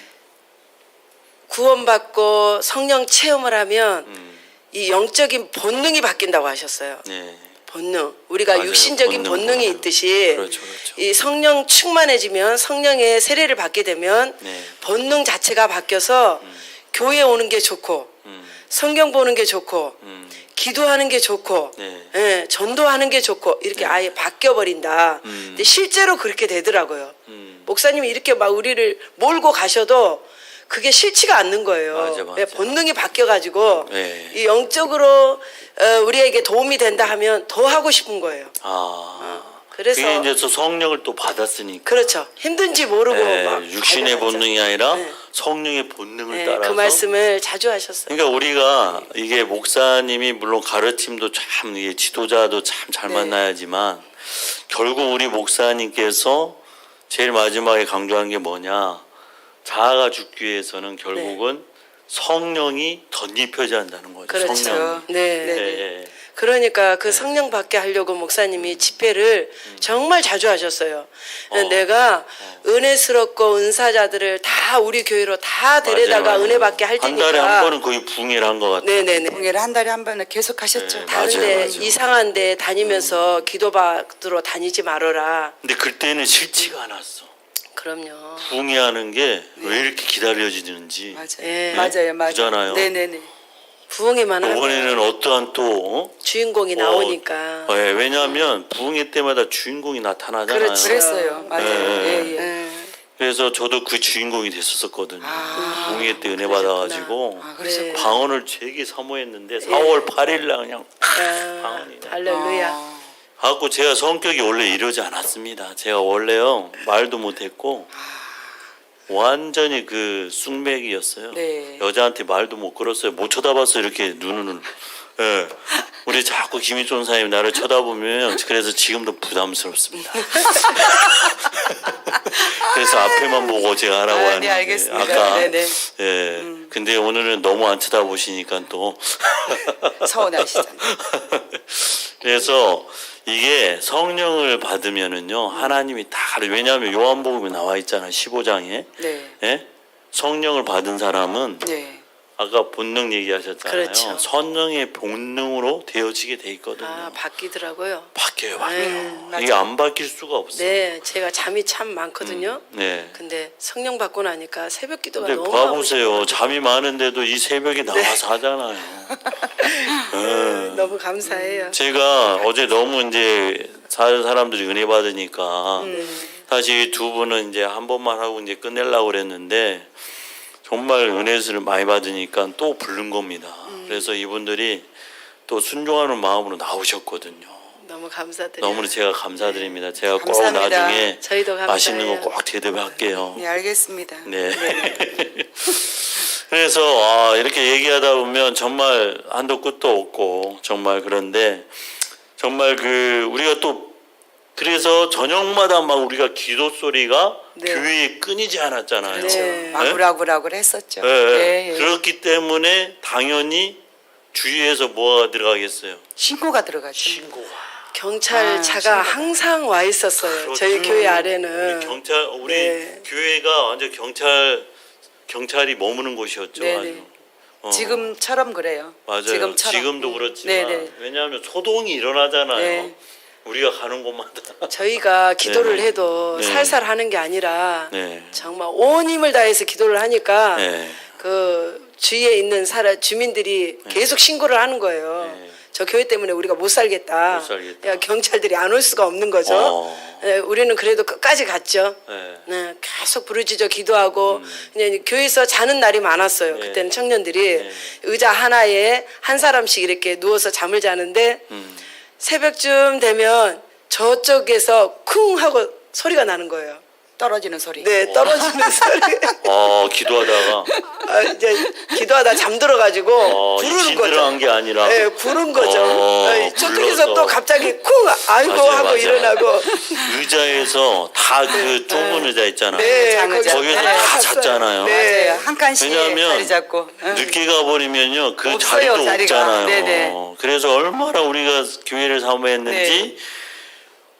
구원받고 성령 체험을 하면 이 영적인 본능이 바뀐다고 하셨어요. 네. 본능. 우리가 맞아요. 육신적인 본능. 본능이 있듯이 그렇죠. 이 성령 충만해지면 성령의 세례를 받게 되면 네. 본능 자체가 바뀌어서 교회 오는 게 좋고 성경 보는 게 좋고 기도하는 게 좋고 네. 예, 전도하는 게 좋고 이렇게 아예 바뀌어 버린다. 근데 실제로 그렇게 되더라고요. 목사님이 이렇게 막 우리를 몰고 가셔도 그게 싫지가 않는 거예요. 맞아. 예, 본능이 바뀌어가지고 네. 이 영적으로 우리에게 도움이 된다 하면 더 하고 싶은 거예요. 그래서 그게 이제 또 성령을 또 받았으니까. 그렇죠. 힘든지 모르고 네, 막 육신의 달려가죠. 본능이 아니라 네. 성령의 본능을 네, 따라서. 그 말씀을 자주 하셨어요. 그러니까 우리가 이게 목사님이 물론 가르침도 참 이게 지도자도 참 잘 네. 만나야지만 결국 우리 목사님께서 제일 마지막에 강조한 게 뭐냐? 자아가 죽기 위해서는 결국은 성령이 덧입혀져야 한다는 거죠. 그렇죠. 성령이. 네. 네. 예, 예. 그러니까 그 성령 받게 하려고 목사님이 집회를 정말 자주 하셨어요. 내가 은혜스럽고 은사자들을 다 우리 교회로 다 데려다가 맞아요, 맞아요. 은혜 받게 할 한 달에 한 테니까. 번은 거의 붕해를 한 것 같아요. 네네네. 공예를 한 달에 한 번은 계속 하셨죠. 네, 다른데 맞아요. 이상한 데 다니면서 기도받으러 다니지 말아라. 근데 그때는 싫지가 않았어. 그럼요. 붕해하는 게 왜 이렇게 기다려지는지. 맞아요. 예. 맞아요. 맞아요. 그잖아요. 네네네. 부흥회만 하면 이번에는 어떠한 또 주인공이 나오니까. 왜냐하면 부흥회 때마다 주인공이 나타나잖아요. 그렇죠. 그랬어요. 맞아요. 네. 예, 예. 예. 그래서 저도 그 주인공이 됐었거든요. 부흥회 때 은혜 그러셨구나. 받아가지고 아, 그러셨구나. 방언을 되게 사모했는데 4월 8일 날 그냥 아, 방언이 나. 할렐루야. 갖고 제가 성격이 원래 이러지 않았습니다. 제가 원래요 말도 못했고 완전히 그 쑥맥이었어요. 네. 여자한테 말도 못 걸었어요. 못 쳐다봤어요. 이렇게 눈을. 예. 우리 자꾸 김희존 사장님 나를 쳐다보면 그래서 지금도 부담스럽습니다. 그래서 앞에만 보고 제가 하라고 하는데 네, 알겠습니다. 아까 네네. 예. 근데 오늘은 너무 안 쳐다보시니까 또 서운하시잖아요. 그래서 이게 성령을 받으면은요 하나님이 다 왜냐하면 요한복음에 나와 있잖아요 15장에 네. 예? 성령을 받은 사람은 네. 아까 본능 얘기하셨잖아요. 그렇죠. 성령의 본능으로 되어지게 돼 있거든요. 아, 바뀌더라고요. 바뀌어요, 바뀌어요. 맞아요. 이게 안 바뀔 수가 없어요. 네, 제가 잠이 참 많거든요. 네. 근데 성령 받고 나니까 새벽 기도가 근데 너무 하고 봐보세요. 싶어요. 잠이 많은데도 이 새벽에 나와서 하잖아요. 너무 감사해요. 제가 어제 너무 이제 다른 사람들이 은혜 받으니까 음. 사실 두 분은 이제 한 번만 하고 이제 끝내려고 그랬는데 정말 은혜를 많이 받으니까 또 부른 겁니다. 그래서 이분들이 또 순종하는 마음으로 나오셨거든요. 너무 감사드려요. 너무나 제가 감사드립니다. 제가 꼭 감사합니다. 나중에 저희도 감사해요. 맛있는 거 꼭 대접할게요. 네, 알겠습니다. 네. 그래서 이렇게 얘기하다 보면 정말 한도 끝도 없고 정말 그런데 정말 우리가 또 그래서 저녁마다 막 우리가 기도 소리가 네. 교회에 끊이지 않았잖아요. 네. 아구라구라구 했었죠. 예, 예. 예, 예. 그렇기 때문에 당연히 주위에서 뭐가 들어가겠어요? 신고가 들어가죠. 신고가. 경찰차가 신고가. 항상 와 있었어요. 저희 교회 아래는. 우리 네. 교회가 완전 경찰이 머무는 곳이었죠. 네네. 아주. 지금처럼 그래요. 맞아요. 지금처럼. 지금도 그렇지만 네네. 왜냐하면 소동이 일어나잖아요. 네. 우리가 가는 곳마다. 저희가 기도를 네. 해도 네. 살살 하는 게 아니라 네. 정말 온 힘을 다해서 기도를 하니까 네. 그 주위에 있는 주민들이 계속 신고를 하는 거예요. 네. 저 교회 때문에 우리가 못 살겠다. 못 살겠다. 야, 경찰들이 안 올 수가 없는 거죠. 네, 우리는 그래도 끝까지 갔죠. 네. 네, 계속 부르짖어 기도하고 그냥 교회에서 자는 날이 많았어요. 네. 그때는 청년들이 네. 의자 하나에 한 사람씩 이렇게 누워서 잠을 자는데 새벽쯤 되면 저쪽에서 쿵 하고 소리가 나는 거예요. 떨어지는 소리. 네, 떨어지는 소리. 기도하다가 이제 기도하다 잠들어가지고 부르는 힘들어 거죠. 한 게 아니라 네, 부른 거죠. 저쪽에서 불러서. 또 갑자기 쿵 아이고 맞아요, 하고 맞아요. 일어나고. 의자에서 다 그 좁은 의자 있잖아요. 네, 장의자. 거기서 네, 다 잤어요. 잤잖아요. 네. 맞아요. 한 칸씩 왜냐하면 자리 잡고. 응. 늦게 가버리면요 그 없어요, 자리도 자리가. 없잖아요. 네네. 그래서 얼마나 우리가 교회를 사모했는지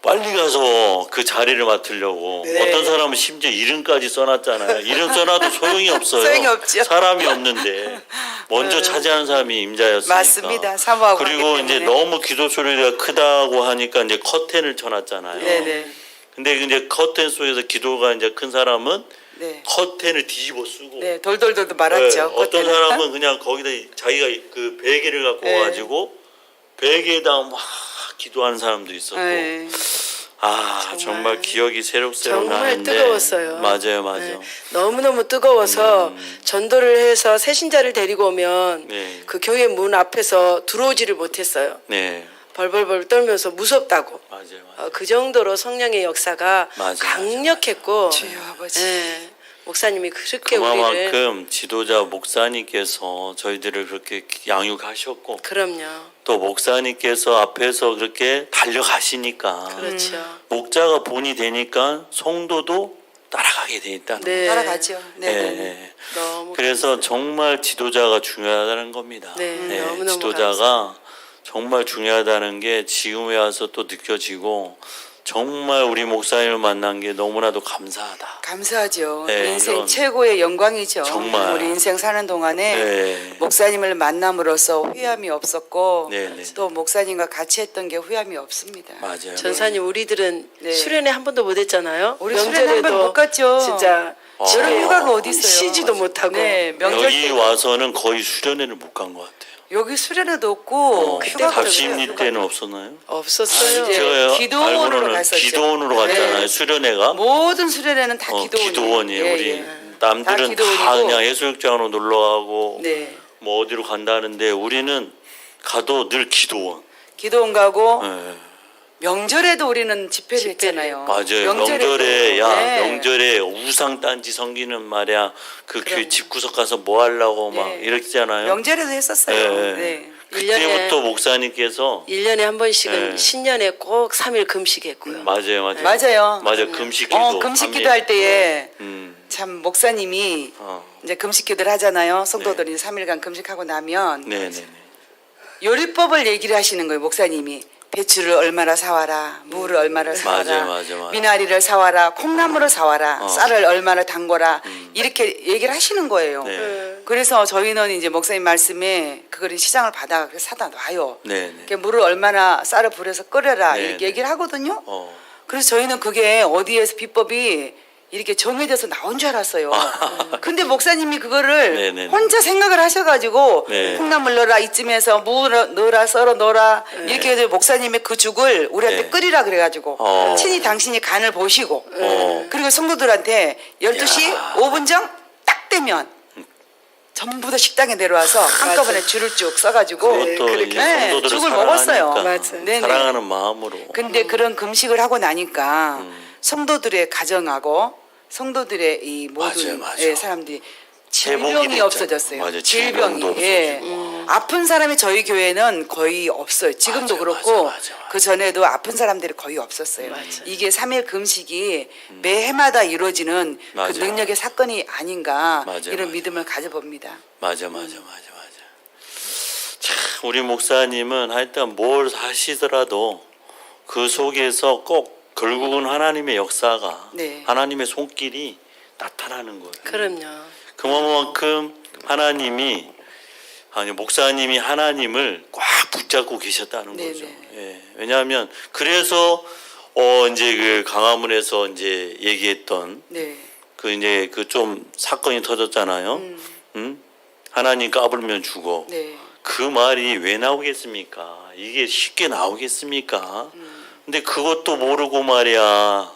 빨리 가서 그 자리를 맡으려고 네. 어떤 사람은 심지어 이름까지 써놨잖아요. 이름 써놔도 소용이 없어요. 소용이 없죠. 사람이 없는데 먼저 차지하는 사람이 임자였으니까. 맞습니다. 사모하고 그리고 하기 이제 때문에. 너무 기도 소리가 크다고 하니까 이제 커튼을 쳐놨잖아요. 네네. 근데 이제 커튼 속에서 기도가 이제 큰 사람은 네. 커튼을 뒤집어 쓰고 네, 돌돌돌도 네, 말았죠. 어떤 그때는. 사람은 그냥 거기다 자기가 그 베개를 갖고 네. 와가지고 베개에다 막 기도하는 사람도 있었고 네. 정말 기억이 새록새록 정말 나는데 뜨거웠어요. 맞아요. 네, 너무너무 뜨거워서 전도를 해서 새신자를 데리고 오면 네. 그 교회 문 앞에서 들어오지를 못했어요. 네, 벌벌벌 떨면서 무섭다고. 맞아요. 그 정도로 성령의 역사가 맞아요. 강력했고 주여 아버지. 네, 목사님이 그렇게 우리를 그만큼 지도자 목사님께서 저희들을 그렇게 양육하셨고 그럼요. 또 목사님께서 앞에서 그렇게 달려가시니까 그렇죠. 목자가 본이 되니까 성도도 따라가게 돼 있다는 네. 거죠. 따라가죠. 네. 예, 네. 예. 너무 그래서 정말 지도자가 중요하다는 겁니다. 네, 예, 너무너무 지도자가 정말 중요하다는 게 지금에 와서 또 느껴지고 정말 우리 목사님을 만난 게 너무나도 감사하다. 감사하죠. 네, 인생 이런- 최고의 영광이죠. 정말. 우리 인생 사는 동안에 네. 목사님을 만남으로써 후회함이 없었고 네, 네. 또 목사님과 같이 했던 게 후회함이 없습니다. 맞아요. 전사님 우리들은 네. 수련회 한 번도 못 했잖아요. 우리 수련회 한번못 갔죠. 진짜 여름 휴가가 어디 있어요? 쉬지도 못하고. 네, 명절 여기 때 와서는 거의 수련회를 못 간 것 같아요. 여기 수련회도 없고 휴가가 갑심리 없어요. 때는 없었나요? 없었어요. 이제 제가 기도원으로 알고는 갔었죠. 기도원으로 갔잖아요. 네. 수련회가. 모든 수련회는 다 기도원이에요. 기도원이에요. 예, 우리 예. 남들은 다 기도원이고. 그냥 해수욕장으로 놀러 가고 네. 뭐 어디로 간다는데 우리는 가도 늘 기도원. 기도원 가고 예. 명절에도 우리는 집회를 했잖아요. 맞아요. 명절에도. 명절에 네. 명절에 우상 단지 섬기는 말이야. 그 교회 집구석 가서 뭐 하려고 막 네. 이랬잖아요. 명절에도 했었어요. 네. 네. 그때부터 목사님께서 1년에 한 번씩은 네. 신년에 꼭 3일 금식했고요. 맞아요. 맞아요. 맞아요. 금식기도. 금식기도 할 때에 음. 참 목사님이 어. 이제 금식기도를 하잖아요. 성도들이 3일간 금식하고 나면 네, 네, 네. 요리법을 얘기를 하시는 거예요. 목사님이 배추를 얼마나 사와라, 무를 얼마나 사와라, 맞아요. 미나리를 사와라, 콩나물을 사와라, 어. 쌀을 얼마나 담궈라 이렇게 얘기를 하시는 거예요. 네. 그래서 저희는 이제 목사님 말씀에 그거를 시장을 받아가 사다 놔요. 네, 네. 이렇게 물을 얼마나 쌀을 불에서 끓여라 네, 이렇게 네. 얘기를 하거든요. 어. 그래서 저희는 그게 어디에서 비법이 이렇게 정해져서 나온 줄 알았어요. 근데 목사님이 그거를 네네네. 혼자 생각을 하셔가지고 네. 콩나물 넣어라 이쯤에서 무 넣어라 썰어 넣어라 이렇게 해서 목사님의 그 죽을 우리한테 네. 끓이라 그래가지고 어. 친히 당신이 간을 보시고 어. 그리고 성도들한테 12시 야. 5분 전 딱 되면 전부 다 식당에 내려와서 한꺼번에 줄을 쭉 써가지고 그것도 이제 네, 성도들을 죽을 사랑하니까. 먹었어요. 맞아. 네네. 사랑하는 마음으로. 근데 그런 금식을 하고 나니까 성도들의 가정하고 성도들의 이 모든 맞아요. 예, 사람들이 회복이 질병이 됐죠. 없어졌어요. 맞아요. 질병이. 질병도 예. 아픈 사람이 저희 교회는 거의 없어요. 지금도 맞아요, 그렇고 맞아. 그 전에도 아픈 사람들이 거의 없었어요. 이게 3일 금식이 매해마다 이루어지는 맞아요. 그 능력의 사건이 아닌가 맞아요, 이런 맞아요. 믿음을 가져봅니다. 맞아. 참 우리 목사님은 하여튼 뭘 하시더라도 그 속에서 꼭 결국은 하나님의 역사가 네. 하나님의 손길이 나타나는 거예요. 그럼요. 그만큼 하나님이 아니 목사님이 하나님을 꽉 붙잡고 계셨다는 네, 거죠. 네. 예. 왜냐하면 그래서 이제 그 강화문에서 이제 얘기했던 네. 그 이제 그 좀 사건이 터졌잖아요. 하나님 까불면 죽어. 네. 그 말이 왜 나오겠습니까? 이게 쉽게 나오겠습니까? 근데 그것도 모르고 말이야,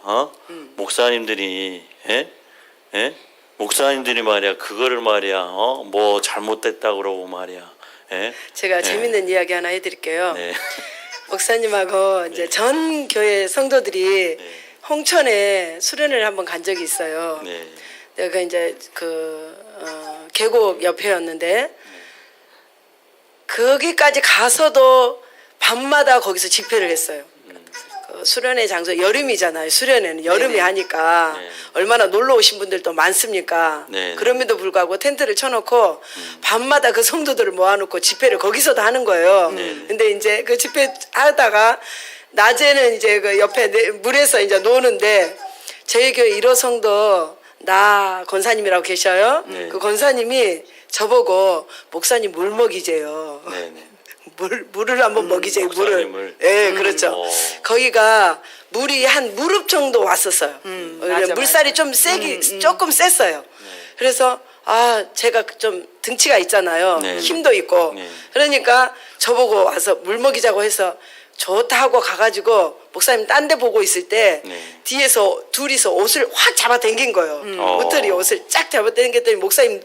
목사님들이, 예? 목사님들이 말이야, 그거를 말이야, 뭐 잘못됐다 그러고 말이야, 예? 제가 네. 재밌는 이야기 하나 해드릴게요. 네. 목사님하고 이제 전 교회 성도들이 네. 홍천에 수련회를 한번 간 적이 있어요. 네. 내가 이제 계곡 옆에였는데 거기까지 가서도 밤마다 거기서 집회를 했어요. 그 수련회 장소 여름이잖아요. 수련회는 여름이 네네. 하니까 네. 얼마나 놀러 오신 분들도 많습니까? 네. 그럼에도 불구하고 텐트를 쳐놓고 밤마다 그 성도들을 모아놓고 집회를 거기서도 하는 거예요. 네. 근데 이제 그 집회 하다가 낮에는 이제 그 옆에 물에서 이제 노는데 저희 교회 1호 성도 나 권사님이라고 계셔요. 네. 그 권사님이 저보고 목사님 물 먹이재요. 네. 물을 한번 먹이재요. 물을. 목사님을. 예, 그렇죠. 거기가 물이 한 무릎 정도 왔었어요. 맞아, 물살이 맞아. 좀 세기 조금 셌어요. 그래서 제가 좀 등치가 있잖아요. 네. 힘도 있고. 네. 그러니까 저보고 와서 물 먹이자고 해서 좋다 하고 가가지고 목사님 딴 데 보고 있을 때 네. 뒤에서 둘이서 옷을 확 잡아 당긴 거예요. 무터리 옷을 쫙 잡아 당겼더니 목사님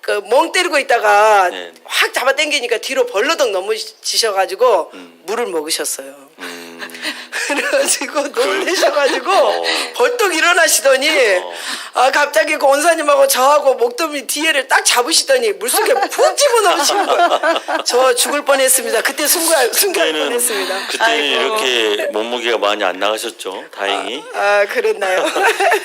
그 멍 때리고 있다가 네. 확 잡아 당기니까 뒤로 벌러덩 넘어지셔가지고 물을 먹으셨어요. 그래가지고 놀라셔가지고 벌떡 일어나시더니 갑자기 그 원사님하고 저하고 목덜미 뒤에를 딱 잡으시더니 물속에 푹 집어넣으시는 거예요. 저 죽을 뻔했습니다. 그때 순교할 뻔했습니다. 그때는 아이고. 이렇게 몸무게가 많이 안 나가셨죠. 다행히 그랬나요?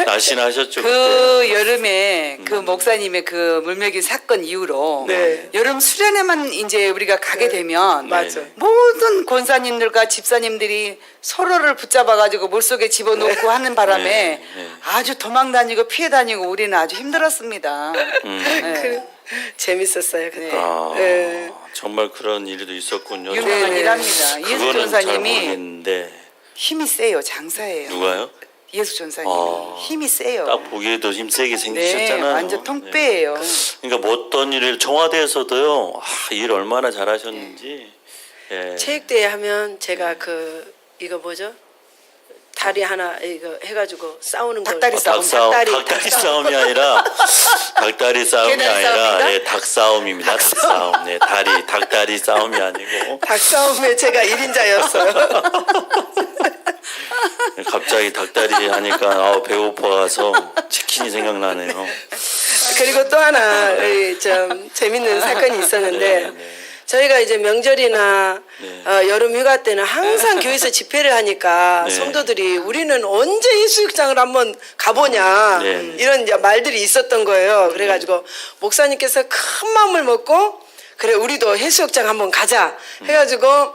날씬하셨죠. 그 여름에 그 목사님의 그 물먹이 사건 이후로 네. 여름 수련회만 이제 우리가 가게 되면 맞아. 모든 권사님들과 집사님들이 서로를 붙잡아 가지고 물속에 집어넣고 하는 바람에 네, 네. 아주 도망 다니고 피해 다니고 우리는 아주 힘들었습니다. 네. 재밌었어요 그때. 아, 네. 정말 그런 일도 있었군요. 유명한 네. 일합니다. 예수 그거는 잘 전사님이 모르겠는데 힘이 세요. 장사예요. 누가요? 예수 전사님이 아, 힘이 세요. 딱 보기에도 힘세게 네, 생기셨잖아요. 완전 통빼예요. 그러니까 뭐 어떤 일을 청와대에서도요. 일 얼마나 잘하셨는지. 예. 체육대회 하면 제가 그 이거 뭐죠? 다리 하나 이거 해가지고 싸우는 거. 닭다리 싸움. 닭다리 싸움이 아니라 닭다리 싸움이 계단 아니라 싸움인가? 예, 닭싸움입니다. 닭싸움. 네, 닭다리 싸움이 아니고 닭싸움에 제가 1인자였어요. 갑자기 닭다리 하니까 배고파서 치킨이 생각나네요. 그리고 또 하나 좀 재밌는 사건이 있었는데 네, 네. 저희가 이제 명절이나 네. 여름 휴가 때는 항상 교회에서 집회를 하니까 네. 성도들이 우리는 언제 해수욕장을 한번 가보냐 네. 이런 이제 말들이 있었던 거예요. 그래가지고 목사님께서 큰 마음을 먹고 그래 우리도 해수욕장 한번 가자 해가지고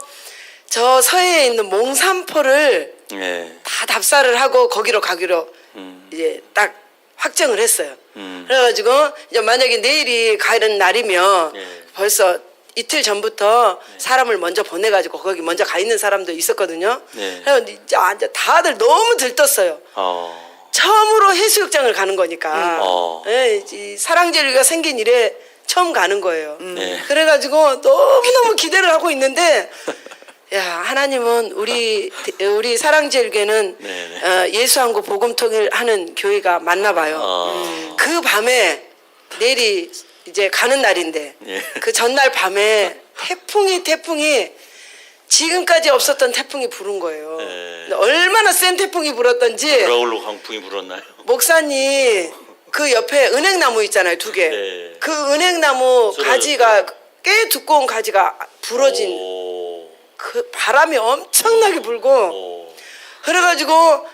저 서해에 있는 몽산포를 예. 다 답사를 하고 거기로 가기로 이제 딱 확정을 했어요. 그래가지고 이제 만약에 내일이 가는 날이면 예. 벌써 이틀 전부터 사람을 먼저 보내가지고 거기 먼저 가 있는 사람도 있었거든요. 네. 그래서 이제 다들 너무 들떴어요. 처음으로 해수욕장을 가는 거니까 예, 이 사랑제일교가 생긴 이래 처음 가는 거예요. 네. 그래가지고 너무너무 기대를 하고 있는데 야 하나님은 우리 사랑제일교는 네네. 예수한고 복음통일 하는 교회가 맞나 봐요. 그 밤에 내일이 이제 가는 날인데 예. 그 전날 밤에 태풍이 지금까지 없었던 태풍이 부른 거예요. 네. 얼마나 센 태풍이 불었던지 브라울로 강풍이 불었나요? 목사님 그 옆에 은행나무 있잖아요 2개. 네. 그 은행나무 쓰러졌어요. 가지가 꽤 두꺼운 가지가 부러진 오. 그 바람이 엄청나게 불고 오. 그래가지고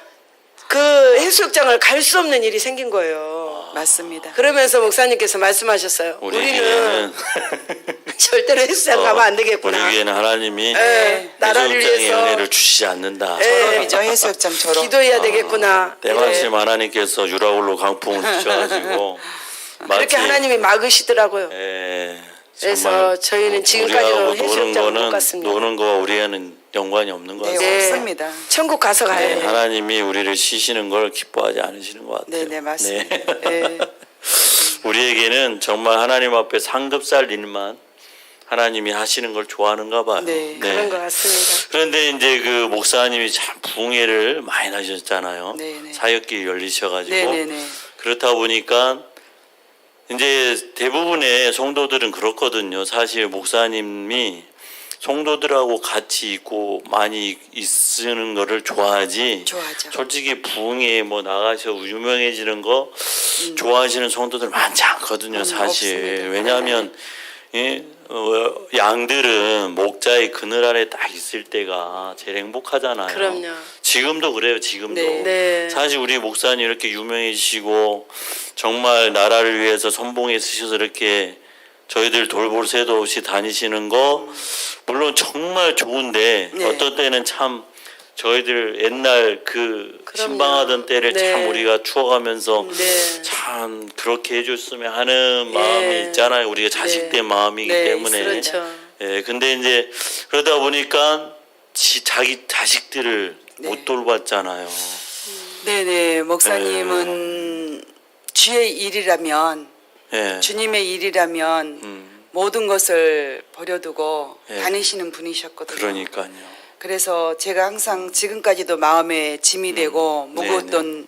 그 해수욕장을 갈 수 없는 일이 생긴 거예요. 맞습니다. 그러면서 목사님께서 말씀하셨어요. 우리 우리는 교회는 절대로 해수욕장 가면 안 되겠구나. 우리 교회는 하나님이 네, 나라를 해수욕장의 위해서. 은혜를 주시지 않는다. 졸업이죠. 해수욕장 졸업. 기도해야 되겠구나. 때마침 하나님께서 유라굴로 강풍을 주셔가지고 그렇게 하나님이 막으시더라고요. 예, 그래서 정말 저희는 지금까지도 우리하고 노는 해수욕장을 못 거는 갔습니다. 노는 거와 우리와는 연관이 없는 것 네, 같아요. 없습니다. 천국 가서 가야 네, 돼요. 하나님이 우리를 쉬시는 걸 기뻐하지 않으시는 것 같아요. 네, 네, 맞습니다. 네. 네. 우리에게는 정말 하나님 앞에 상급살 일만 하나님이 하시는 걸 좋아하는가 봐요. 네, 그런 것 같습니다. 그런데 이제 그 목사님이 참 부흥회를 많이 하셨잖아요. 네, 네. 사역길이 열리셔가지고 네, 네, 네. 그렇다 보니까 이제 대부분의 성도들은 그렇거든요. 사실 목사님이 성도들하고 같이 있고 많이 있는 거를 좋아하지. 좋아하죠. 솔직히 부흥회에 뭐 나가서 유명해지는 거 좋아하시는 성도들 많지 않거든요. 사실. 없습니다. 왜냐하면 예? 양들은 목자의 그늘 아래 딱 있을 때가 제일 행복하잖아요. 그럼요. 지금도 그래요. 지금도. 네. 사실 우리 목사님 이렇게 유명해지시고 정말 나라를 위해서 선봉에 쓰셔서 이렇게 저희들 돌볼 새도 없이 다니시는 거 물론 정말 좋은데 네. 어떤 때는 참 저희들 옛날 그 그럼요. 신방하던 때를 네. 참 우리가 추억하면서 네. 참 그렇게 해줬으면 하는 마음이 예. 있잖아요. 우리가 자식된 마음이기 네, 때문에. 그렇죠. 예, 근데 이제 그러다 보니까 자기 자식들을 네. 못 돌봤잖아요. 네네. 목사님은 주의 일이라면 예. 주님의 일이라면 모든 것을 버려두고 예. 다니시는 분이셨거든요. 그러니까요. 그래서 제가 항상 지금까지도 마음에 짐이 되고 네, 무거웠던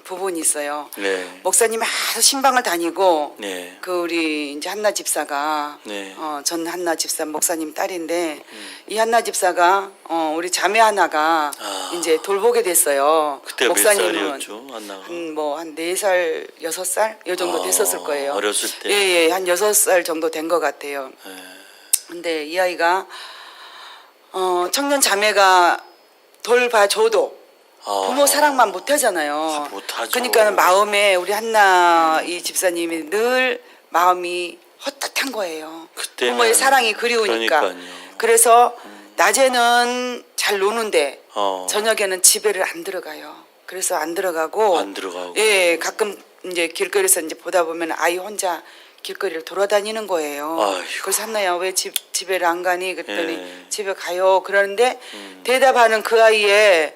부분이 있어요. 네. 목사님이 아주 신방을 다니고 네. 그 우리 이제 한나 집사가 네. 전 한나 집사 목사님 딸인데 이 한나 집사가 우리 자매 하나가 이제 돌보게 됐어요. 그때 몇 살이었죠, 안나가? 한 4살, 6살 요 정도 됐었을 거예요. 어렸을 때. 예, 한 6살 정도 된 것 같아요. 네. 근데 이 아이가 청년 자매가 돌봐줘도 부모 사랑만 못 하잖아요. 못하죠. 그러니까 마음에 우리 한나 이 집사님이 늘 마음이 헛헛한 거예요. 그때는 부모의 사랑이 그리우니까. 그러니까요. 그래서 낮에는 잘 노는데 저녁에는 집에를 안 들어가요. 그래서 안 들어가고 안 들어가고. 예, 가끔 이제 길거리에서 이제 보다 보면 아이 혼자 길거리를 돌아다니는 거예요. 아이고. 그래서 한나야 왜 집에를 안 가니? 그랬더니 예. 집에 가요. 그러는데 대답하는 그 아이의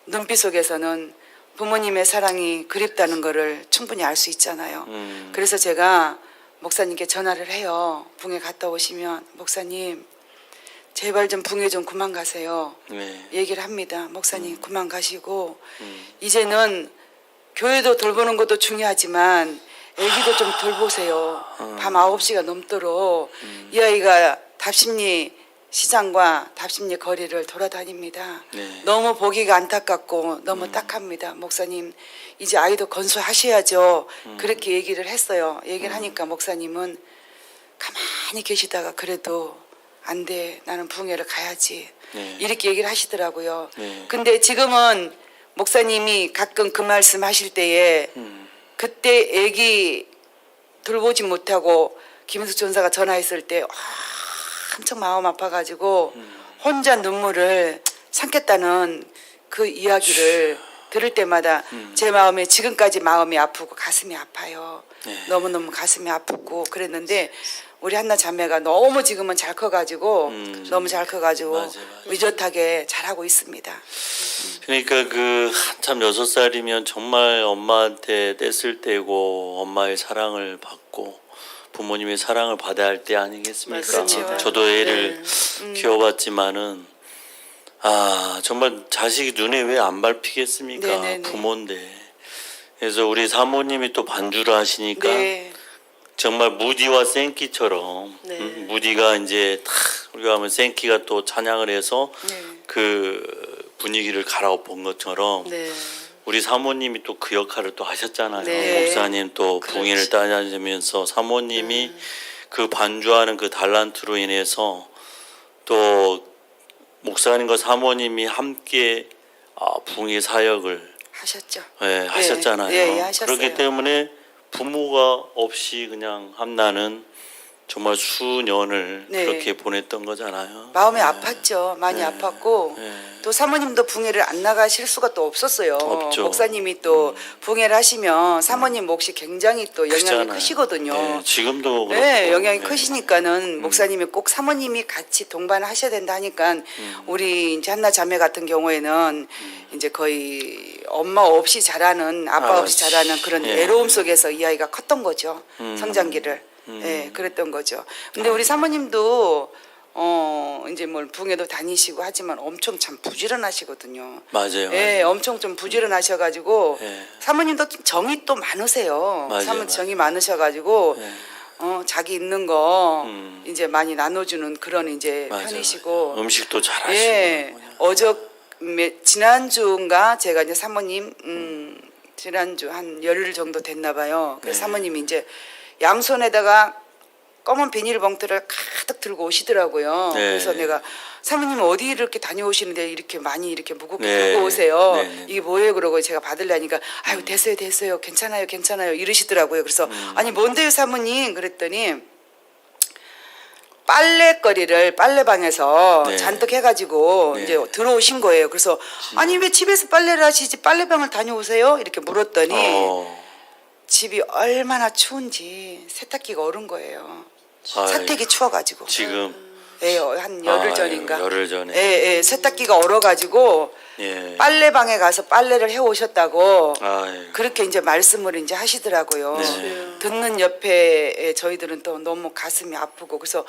눈빛 속에서는 부모님의 사랑이 그립다는 거를 충분히 알 수 있잖아요. 그래서 제가 목사님께 전화를 해요. 붕에 갔다 오시면 목사님 제발 좀 붕에 좀 그만 가세요. 네. 얘기를 합니다. 목사님 그만 가시고 이제는 교회도 돌보는 것도 중요하지만 애기도 좀 돌보세요. 밤 9시가 넘도록 이 아이가 답심리 시장과 답심리 거리를 돌아다닙니다. 네. 너무 보기가 안타깝고 너무 딱합니다. 목사님 이제 아이도 건수하셔야죠. 그렇게 얘기를 했어요. 얘기를 하니까 목사님은 가만히 계시다가 그래도 안 돼. 나는 부흥회를 가야지. 네. 이렇게 얘기를 하시더라고요. 네. 근데 지금은 목사님이 가끔 그 말씀 하실 때에 그때 애기 돌보지 못하고 김은숙 전사가 전화했을 때 엄청 마음 아파가지고 혼자 눈물을 삼켰다는 그 이야기를 들을 때마다 제 마음에 지금까지 마음이 아프고 가슴이 아파요. 네. 너무너무 가슴이 아프고 그랬는데 우리 한나 자매가 너무 지금은 잘 커가지고 너무 잘 커가지고 맞아. 의젓하게 잘하고 있습니다. 그러니까 그 한참 6살이면 정말 엄마한테 떼쓸 때고 엄마의 사랑을 받고 부모님의 사랑을 받아야 할 때 아니겠습니까? 그렇죠. 저도 애를 키워봤지만은 정말 자식이 눈에 왜 안 밟히겠습니까? 네네네. 부모인데. 그래서 우리 사모님이 또 반주를 하시니까 네. 정말 무디와 생키처럼 네. 무디가 이제 탁 우리가 하면 생키가 또 찬양을 해서 네. 그 분위기를 갈아엎은 것처럼 네. 우리 사모님이 또 그 역할을 또 하셨잖아요. 네. 목사님 또 그렇지. 봉인을 따지면서 사모님이 그 반주하는 그 달란트로 인해서 또 목사님과 사모님이 함께 붕의 사역을 하셨죠. 하셨잖아요. 예, 하셨어요. 그렇기 때문에 부모가 없이 그냥 한나는 정말 수년을 네. 그렇게 보냈던 거잖아요. 마음이 네. 아팠죠. 많이 아팠고 네. 또 사모님도 붕해를 안 나가실 수가 또 없었어요. 없죠. 목사님이 또 붕해를 하시면 사모님 몫이 굉장히 또 영향이 크잖아요. 크시거든요. 네, 지금도 그렇고. 네, 영향이 네. 크시니까는 목사님이 꼭 사모님이 같이 동반을 하셔야 된다 하니까 우리 이제 한나 자매 같은 경우에는 이제 거의 엄마 없이 자라는 아빠 없이 자라는 그런 예. 외로움 속에서 이 아이가 컸던 거죠. 성장기를. 예, 그랬던 거죠. 근데 우리 사모님도 이제 뭘 붕에도 다니시고 하지만 엄청 참 부지런하시거든요. 맞아요. 예, 엄청 좀 부지런하셔가지고 예. 사모님도 정이 또 많으세요. 맞아요, 사모님 맞아요. 정이 많으셔가지고 예. 자기 있는 거 음. 이제 많이 나눠주는 그런 이제 맞아요. 편이시고. 음식도 잘하시고. 예, 지난주인가 제가 이제 사모님 지난주 한 열흘 정도 됐나 봐요. 그래서 네. 사모님이 이제 양손에다가 검은 비닐봉투를 가득 들고 오시더라고요. 네. 그래서 내가 사모님 어디 이렇게 다녀오시는데 이렇게 많이 이렇게 무겁게 네. 들고 오세요. 네, 네. 이게 뭐예요? 그러고 제가 받으려니까 아유 됐어요 괜찮아요 이러시더라고요. 그래서 아니 뭔데요 사모님 그랬더니 빨래거리를 빨래방에서 네. 잔뜩 해가지고 네. 이제 들어오신 거예요. 그래서 아니 왜 집에서 빨래를 하시지 빨래방을 다녀오세요? 이렇게 물었더니 집이 얼마나 추운지 세탁기가 얼은 거예요. 아이고. 사택이 추워가지고. 지금 예, 한 열흘 아이고, 전인가. 열흘 전에. 예, 세탁기가 얼어가지고 예. 빨래방에 가서 빨래를 해 오셨다고. 아이고. 그렇게 이제 말씀을 이제 하시더라고요. 네. 듣는 옆에 저희들은 또 너무 가슴이 아프고 그래서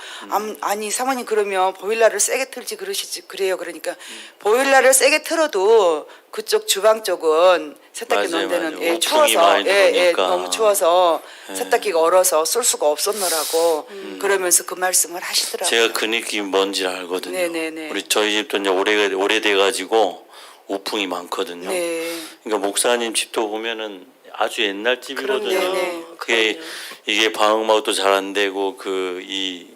아니 사모님 그러면 보일러를 세게 틀지 그러시지 그래요. 그러니까 보일러를 세게 틀어도 그쪽 주방 쪽은 세탁기 맞아요, 놓은 데는 맞아요. 예, 우풍이 추워서 많이 들어오니까. 너무 추워서 예. 세탁기가 얼어서 쓸 수가 없었노라고 그러면서 그 말씀을 하시더라고요. 제가 그 느낌 뭔지 알거든요. 네네네. 우리 저희 집도 이제 오래돼 가지고 우풍이 많거든요. 네. 그러니까 목사님 집도 보면은 아주 옛날 집이거든요. 그럼요. 네. 그게 그럼요. 이게 방음막도 잘 안 되고 그 이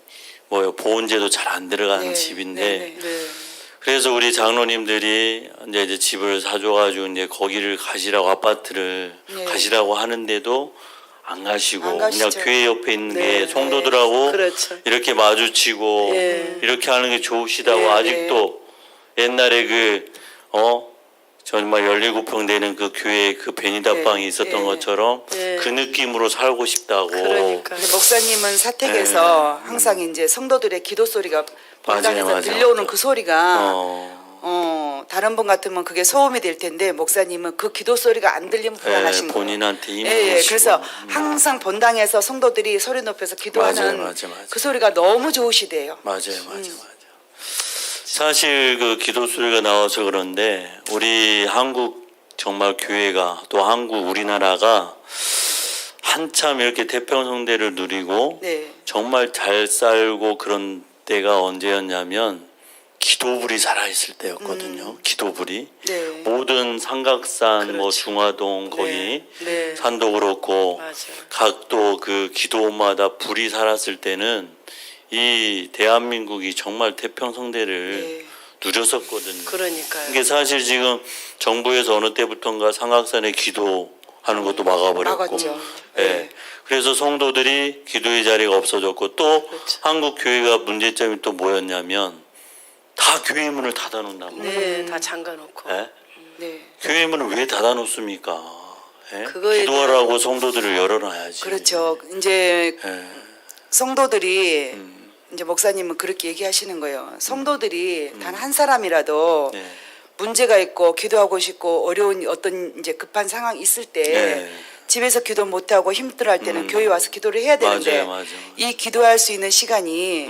뭐요 보온재도 잘 안 들어가는 네, 집인데 네, 네. 네. 그래서 우리 장로님들이 이제 집을 사줘가지고 이제 거기를 가시라고 아파트를 네. 가시라고 하는데도 안 가시고 안 그냥 가시죠. 교회 옆에 있는 네, 게 성도들하고 그렇죠. 이렇게 마주치고 예. 이렇게 하는 게 좋으시다고 네, 아직도 옛날에 정말 17평 되는 그 교회 그 베니다방이 네, 있었던 네. 것처럼 네. 그 느낌으로 살고 싶다고. 그러니까. 근데 목사님은 사택에서 항상 이제 성도들의 기도 소리가 본당에서 맞아요. 들려오는 그 소리가 어, 다른 분 같으면 그게 소음이 될 텐데 목사님은 그 기도 소리가 안 들리면 불안하신 거예요. 본인한테 힘이 예, 드시고. 그래서 항상 본당에서 성도들이 소리 높여서 기도하는 맞아요. 그 소리가 너무 좋으시대요. 맞아요. 사실 그 기도 소리가 나와서 그런데 우리 한국 정말 교회가 또 한국 우리나라가 한참 이렇게 태평성대를 누리고 네. 정말 잘 살고 그런 때가 언제였냐면 기도불이 살아있을 때였거든요. 기도불이 네. 모든 삼각산 뭐 그렇죠. 중화동 거기 네. 산도 그렇고 맞아요. 각도 그 기도마다 불이 살았을 때는 이 대한민국이 정말 태평성대를 네. 누렸었거든요. 그러니까요. 이게 사실 지금 정부에서 어느 때부터인가 삼각산에 기도하는 것도 막아버렸고, 막았죠. 예. 네. 그래서 성도들이 기도의 자리가 없어졌고 또 그렇죠. 한국 교회가 문제점이 또 뭐였냐면 다 교회 문을 닫아놓는단 말이에요. 네, 다 잠가놓고. 예? 네. 교회 문을 왜 닫아놓습니까? 예? 그거에 기도하라고 성도들을 열어놔야지. 그렇죠. 이제 예. 성도들이 이제 목사님은 그렇게 얘기하시는 거예요. 성도들이 단 한 사람이라도 네. 문제가 있고 기도하고 싶고 어려운 어떤 이제 급한 상황이 있을 때 네. 집에서 기도 못 하고 힘들어할 때는 교회 와서 기도를 해야 되는데 맞아요. 이 기도할 수 있는 시간이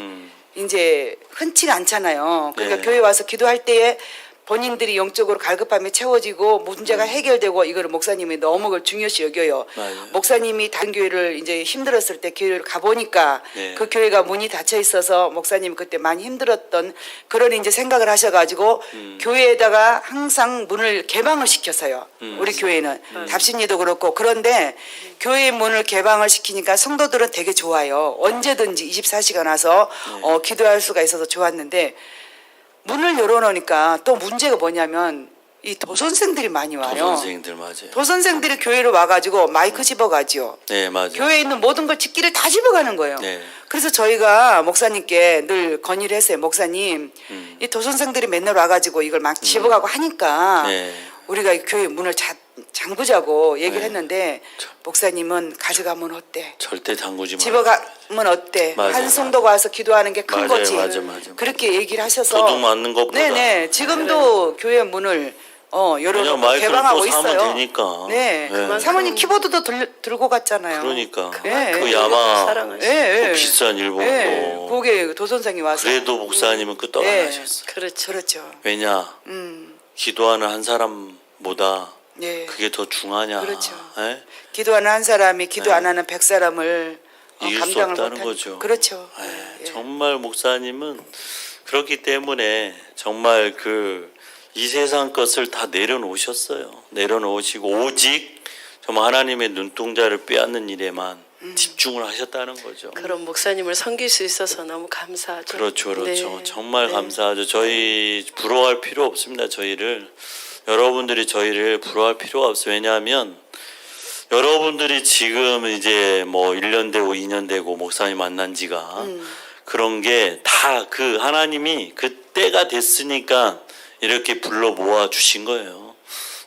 이제 흔치가 않잖아요. 그러니까 네. 교회 와서 기도할 때에 본인들이 영적으로 갈급함이 채워지고 문제가 해결되고 이거를 목사님이 너무 그걸 중요시 여겨요. 맞아요. 목사님이 다른 교회를 이제 힘들었을 때 교회를 가보니까 네. 그 교회가 문이 닫혀 있어서 목사님 그때 많이 힘들었던 그런 이제 생각을 하셔가지고 교회에다가 항상 문을 개방을 시켜서요. 우리 교회는 답심리도 그렇고 그런데 교회 문을 개방을 시키니까 성도들은 되게 좋아요. 언제든지 24시간 와서 기도할 수가 있어서 좋았는데 문을 열어놓으니까 또 문제가 뭐냐면 이 도선생들이 많이 와요. 선생님들 맞아요. 도선생들이 교회로 와가지고 마이크 집어가지요. 네, 맞아요. 교회에 있는 모든 걸 집기를 다 집어가는 거예요. 네. 그래서 저희가 목사님께 늘 건의를 했어요. 목사님, 이 도선생들이 맨날 와가지고 이걸 막 집어가고 하니까 네. 우리가 이 교회 문을 잠그자고 얘기를 네. 했는데 목사님은 가져가면 어때? 절대 잠그지 마. 집어가면 어때? 맞아요. 한 성도가 와서 기도하는 게 큰 맞아요, 거지. 맞아요. 그렇게 얘기를 하셔서 도둑 맞는 것보다. 네네. 지금도 교회 문을 그냥 열어놓고 마이크를 개방하고 또 사면 있어요. 되니까. 네. 네. 사모님 키보드도 들고 갔잖아요. 그러니까 네. 그 야마 사랑하시죠. 그 비싼 일본도 네. 거기에 도선생이 와서 그래도 목사님은 끄떡 네. 안 하셨어. 그렇죠. 그렇죠. 왜냐 기도하는 한 사람보다 네. 그게 더 중하냐. 그렇죠. 예? 기도하는 한 사람이 기도 안 하는 100사람을 이길 수 감당을 없다는 못하는 거죠. 그렇죠. 예, 예. 정말 목사님은 그렇기 때문에 정말 이 세상 것을 다 내려놓으셨어요. 내려놓으시고 오직 정말 하나님의 눈동자를 빼앗는 일에만 집중을 하셨다는 거죠. 그런 목사님을 섬길 수 있어서 너무 감사하죠. 그렇죠. 네. 정말 네. 감사하죠. 저희 부러워할 필요 없습니다. 여러분들이 저희를 부러워할 필요가 없어요. 왜냐하면 여러분들이 지금 이제 뭐 1년 되고 2년 되고 목사님 만난 지가 그런 게 다 그 하나님이 그 때가 됐으니까 이렇게 불러 모아 주신 거예요.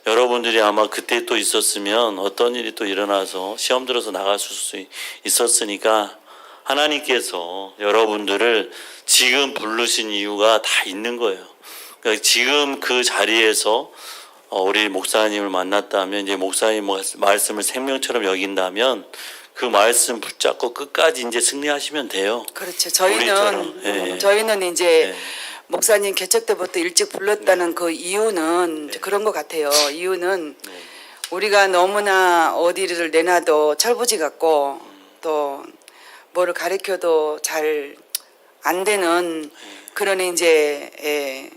여러분들이 아마 그때 또 있었으면 어떤 일이 또 일어나서 시험 들어서 나갔을 수 있었으니까 하나님께서 여러분들을 지금 부르신 이유가 다 있는 거예요. 그러니까 지금 그 자리에서 우리 목사님을 만났다면 이제 목사님 말씀을 생명처럼 여긴다면 그 말씀 붙잡고 끝까지 이제 승리하시면 돼요. 그렇죠. 우리처럼. 예. 저희는 이제 예. 목사님 개척 때부터 일찍 불렀다는 그 이유는 그런 것 같아요. 이유는 우리가 너무나 어디를 내놔도 철부지 같고 또 뭐를 가르쳐도 잘 안 되는 그런 이제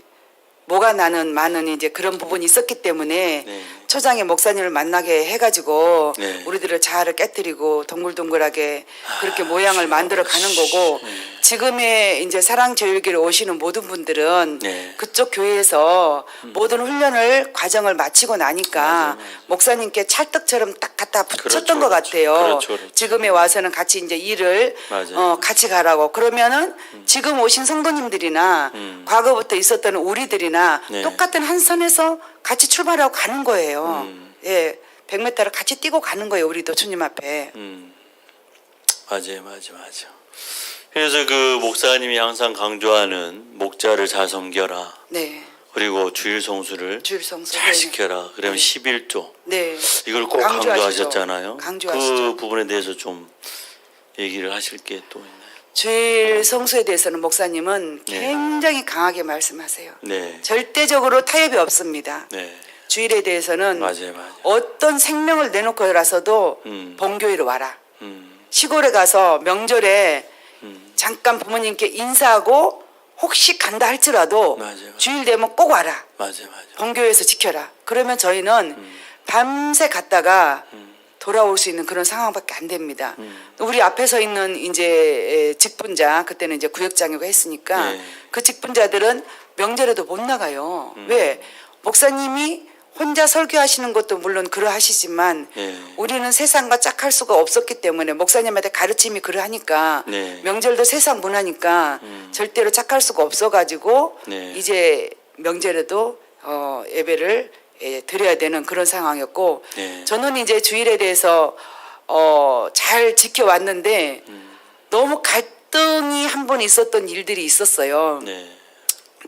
뭐가 나는 많은 이제 그런 부분이 있었기 때문에 네. 초장에 목사님을 만나게 해가지고 네. 우리들을 자아를 깨뜨리고 동글동글하게 그렇게 모양을 만들어 가는 거고 지금의 이제 사랑제일교회로 오시는 모든 분들은 네. 그쪽 교회에서 모든 훈련을 과정을 마치고 나니까 목사님께 찰떡처럼 딱 갖다 붙였던 그렇죠, 것 그렇죠. 같아요. 그렇죠, 그렇죠. 지금에 와서는 같이 이제 일을 맞아요. 같이 가라고 그러면은 지금 오신 성도님들이나 과거부터 있었던 우리들이나 네. 똑같은 한 선에서 같이 출발하고 가는 거예요. 예, 100m를 같이 뛰고 가는 거예요. 우리도 주님 앞에. 맞아요. 그래서 그 목사님이 항상 강조하는 목자를 잘 섬겨라. 네, 그리고 주일 성수를 주일 성수. 잘 지켜라. 그러면 11조. 네, 이걸 꼭 강조하시죠. 강조하셨잖아요. 강조하시죠. 그 부분에 대해서 좀 얘기를 하실 게 또 있나요? 주일 성수에 대해서는 목사님은 네. 굉장히 강하게 말씀하세요. 네. 절대적으로 타협이 없습니다. 네. 주일에 대해서는 맞아요. 어떤 생명을 내놓고라서도 본교회로 와라. 시골에 가서 명절에 잠깐 부모님께 인사하고 혹시 간다 할지라도 맞아요. 주일 되면 꼭 와라. 맞아요. 본교회에서 지켜라. 그러면 저희는 밤새 갔다가 돌아올 수 있는 그런 상황밖에 안 됩니다. 우리 앞에 서 있는 이제 직분자 그때는 이제 구역장이고 했으니까 네. 그 직분자들은 명절에도 못 나가요. 왜? 목사님이 혼자 설교하시는 것도 물론 그러하시지만 네. 우리는 세상과 짝할 수가 없었기 때문에 목사님한테 가르침이 그러하니까 네. 명절도 세상 문화니까 절대로 짝할 수가 없어가지고 네. 이제 명절에도 예배를 드려야 되는 그런 상황이었고 네. 저는 이제 주일에 대해서 잘 지켜왔는데 너무 갈등이 한 번 있었던 일들이 있었어요. 네.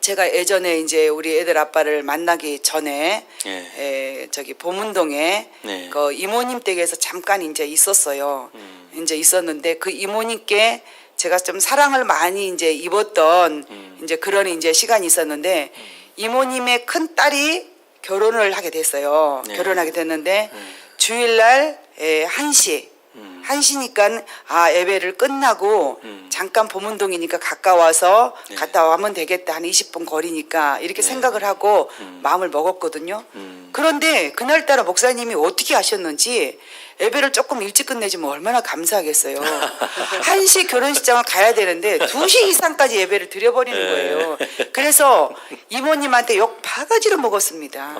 제가 예전에 이제 우리 애들 아빠를 만나기 전에 네. 저기 보문동에 네. 그 이모님 댁에서 잠깐 이제 있었어요. 이제 있었는데 그 이모님께 제가 좀 사랑을 많이 이제 입었던 이제 그런 이제 시간이 있었는데 이모님의 큰 딸이 결혼을 하게 됐어요. 네. 결혼하게 됐는데 주일날 1시 1시니까 예배를 끝나고 잠깐 보문동이니까 가까워서 갔다 와면 되겠다. 한 20분 거리니까 이렇게 생각을 하고 마음을 먹었거든요. 그런데 그날따라 목사님이 어떻게 하셨는지 예배를 조금 일찍 끝내주면 얼마나 감사하겠어요. 1시 결혼식장을 가야 되는데 2시 이상까지 예배를 드려버리는 거예요. 그래서 이모님한테 욕 바가지로 먹었습니다.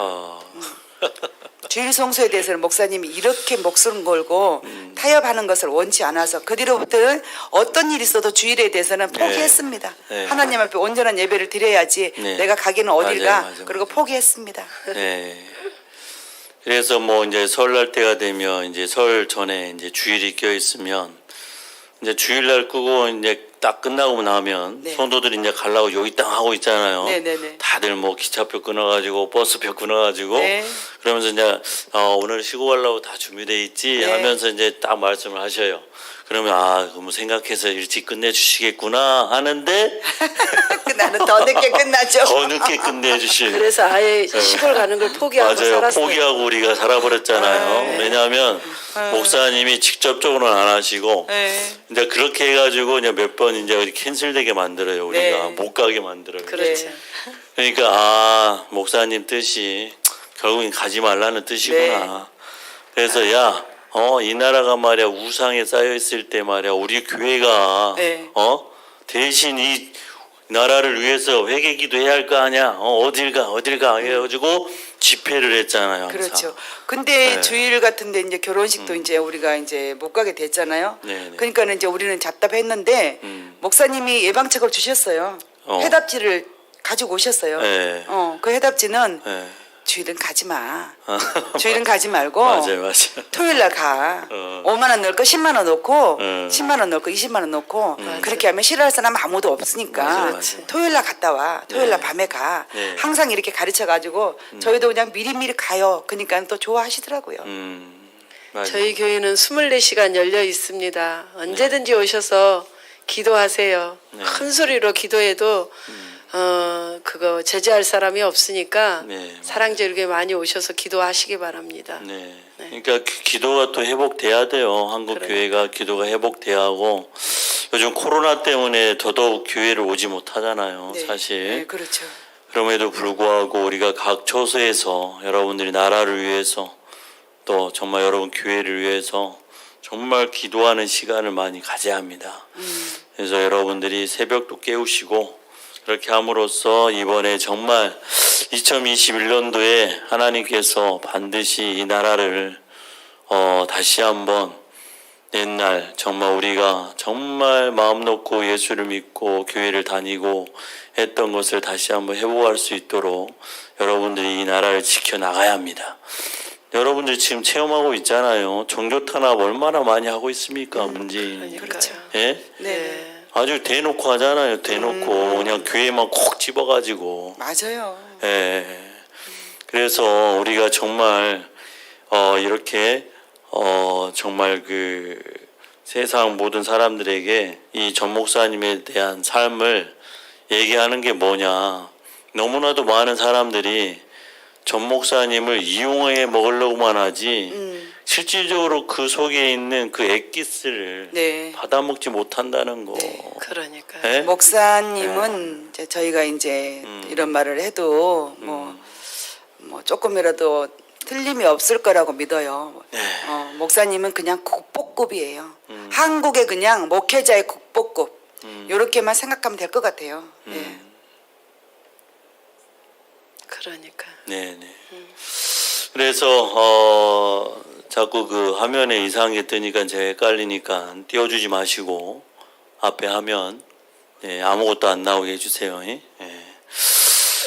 주일 성수에 대해서는 목사님이 이렇게 목숨 걸고 타협하는 것을 원치 않아서 그 뒤로부터는 어떤 일이 있어도 주일에 대해서는 포기했습니다. 네. 하나님 앞에 온전한 예배를 드려야지 네. 내가 가기는 어딜 가. 맞아요. 그리고 포기했습니다. 네. 그래서 뭐 이제 설날 때가 되면 이제 설 전에 이제 주일이 껴 있으면 이제 주일날 끄고 이제 딱 끝나고 나면 네. 성도들이 이제 가려고 여기 땅 하고 있잖아요. 네네네. 다들 뭐 기차표 끊어가지고 버스표 끊어가지고 네. 그러면서 이제 오늘 쉬고 가려고 다 준비돼 있지 네. 하면서 이제 딱 말씀을 하셔요. 그러면 그럼 생각해서 일찍 끝내주시겠구나 하는데 나는 더 늦게 끝나죠. 더 늦게 끝내주시. 그래서 아예 시골 가는 걸 포기하고 맞아요. 살았어요. 포기하고 우리가 살아버렸잖아요. 왜냐하면 목사님이 직접적으로는 안 하시고 네. 이제 그렇게 해가지고 이제 몇 번 이제 캔슬되게 만들어요. 우리가 네. 못 가게 만들어요. 그렇죠. 네. 그러니까 목사님 뜻이 결국엔 가지 말라는 뜻이구나. 그래서 이 나라가 말이야 우상에 쌓여 있을 때 말이야 우리 교회가 네. 대신 이 나라를 위해서 회개기도 해야 할 거 아니야. 어딜 가 해가지고 집회를 했잖아요. 항상. 그렇죠. 근데 네. 주일 같은데 이제 결혼식도 이제 우리가 이제 못 가게 됐잖아요. 네네. 그러니까는 이제 우리는 답답했는데 목사님이 예방책을 주셨어요. 해답지를 가지고 오셨어요. 네. 그 해답지는 네. 주일은 가지 마. 주일은 가지 말고 맞아요. 토요일 날 가. 5만 원 넣을 거 10만 원 넣고 10만 원 넣을 거 20만 원 넣고 그렇게 하면 싫어할 사람 아무도 없으니까 맞아요. 토요일 날 갔다 와. 토요일 날 네. 밤에 가. 네. 항상 이렇게 가르쳐 가지고 저희도 그냥 미리미리 가요. 그러니까 또 좋아하시더라고요. 맞아요. 저희 교회는 24시간 열려 있습니다. 언제든지 오셔서 기도하세요. 네. 큰 소리로 기도해도 뭐 제재할 사람이 없으니까 네, 사랑제일교회 많이 오셔서 기도하시기 바랍니다. 네. 그러니까 기도가 또 회복돼야 돼요. 한국 그러니까. 교회가 기도가 회복돼야 하고 요즘 코로나 때문에 더더욱 교회를 오지 못하잖아요. 네. 사실. 네, 그렇죠. 그럼에도 불구하고 우리가 각 처소에서 여러분들이 나라를 위해서 또 정말 여러분 교회를 위해서 정말 기도하는 시간을 많이 가져야 합니다. 그래서 여러분들이 새벽도 깨우시고 그렇게 함으로써 이번에 정말 2021년도에 하나님께서 반드시 이 나라를 다시 한번 옛날 정말 우리가 정말 마음 놓고 예수를 믿고 교회를 다니고 했던 것을 다시 한번 회복할 수 있도록 여러분들이 이 나라를 지켜나가야 합니다. 여러분들 지금 체험하고 있잖아요. 종교 탄압 얼마나 많이 하고 있습니까, 문재인. 그렇죠. 예? 네. 아주 대놓고 하잖아요. 대놓고 그냥 교회만 콕 집어가지고. 맞아요. 예. 그래서 우리가 정말 이렇게 정말 그 세상 모든 사람들에게 이 전 목사님에 대한 삶을 얘기하는 게 뭐냐. 너무나도 많은 사람들이 전 목사님을 이용해 먹으려고만 하지 실질적으로 그 속에 있는 그 액기스를 네. 받아먹지 못한다는 거. 그러니까. 예? 목사님은 이제 저희가 이제 이런 말을 해도 뭐 조금이라도 틀림이 없을 거라고 믿어요. 네. 목사님은 그냥 국보급이에요. 한국의 그냥 목회자의 국보급. 이렇게만 생각하면 될 것 같아요. 네. 그러니까. 네, 네. 그래서 자꾸 그 화면에 이상한 게 뜨니까 제가 헷갈리니까 띄워주지 마시고 앞에 화면 네, 아무것도 안 나오게 해주세요. 예.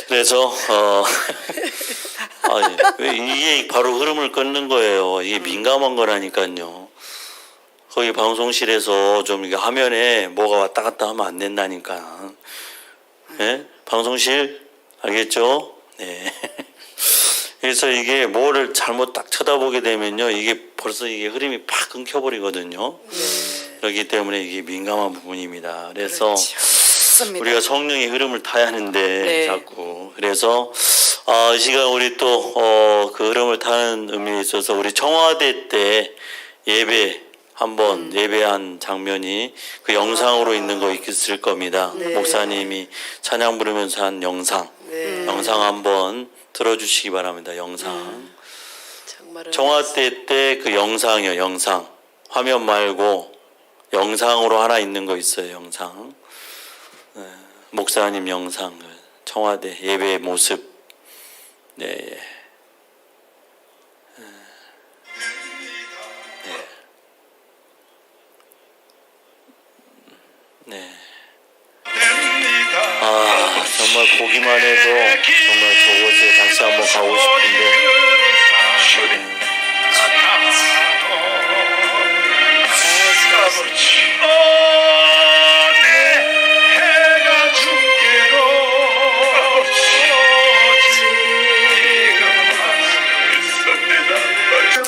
그래서 왜 이게 바로 흐름을 끊는 거예요. 이게 민감한 거라니까요. 거기 방송실에서 좀 이게 화면에 뭐가 왔다 갔다 하면 안 된다니까. 예? 방송실 알겠죠? 네. 그래서 이게 뭐를 잘못 딱 쳐다보게 되면요, 이게 벌써 이게 흐름이 팍 끊겨버리거든요. 그렇기 때문에 이게 민감한 부분입니다. 그래서 맞습니다. 우리가 성령의 흐름을 타야 하는데 네. 자꾸 그래서 이 시간 우리 또 그 흐름을 타는 의미에 있어서 우리 청와대 때 예배 한번 예배한 장면이 그 영상으로 있는 거 있을 겁니다. 네. 목사님이 찬양 부르면서 한 영상 네. 영상 한번 들어주시기 바랍니다. 영상 정말은 청와대 때 그 영상이요. 영상 화면 말고 영상으로 하나 있는 거 있어요. 영상 목사님 영상 청와대 예배의 모습 네. 네. 정말 보기만 해도 정말 저곳에 다시 한번 가고 싶은데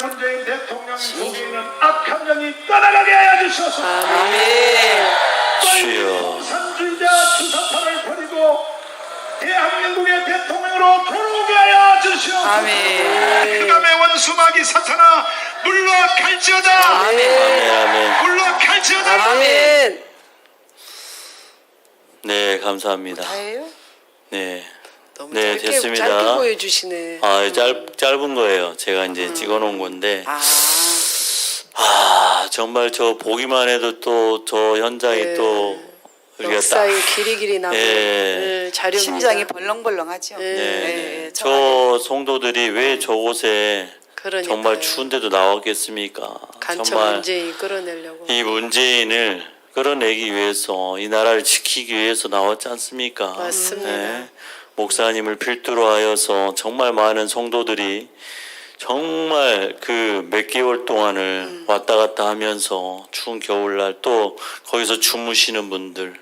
문재인 대통령 속에 있는 악한 영이 떠나가게 하여 주소서. 아멘. 주여 산주의자 주사파를 버리고 대한민국의 대통령으로 돌아오게 하여 주시옵소서. 아멘. 그다음에 원수마귀 사탄아 물러갈지어다. 아멘 아멘 물러갈지어다. 아멘. 네 감사합니다. 다예요? 네. 너무 네, 짧게 됐습니다. 짧게 보여주시네. 짧은 거예요. 제가 이제 찍어 놓은 건데. 정말 저 보기만 해도 또 저 현장이 네. 또 우리가 역사의 길이 남은 예. 자료입니다. 심장이 벌렁벌렁하죠. 네. 청와대. 저 성도들이 왜 저곳에 그러니까요. 정말 추운데도 나왔겠습니까? 간첩 정말 문재인 끌어내려고. 이 문재인을 끌어내기 위해서 이 나라를 지키기 위해서 나왔지 않습니까? 맞습니다. 목사님을 필두로 하여서 정말 많은 성도들이 정말 그 몇 개월 동안을 왔다 갔다 하면서 추운 겨울날 또 거기서 주무시는 분들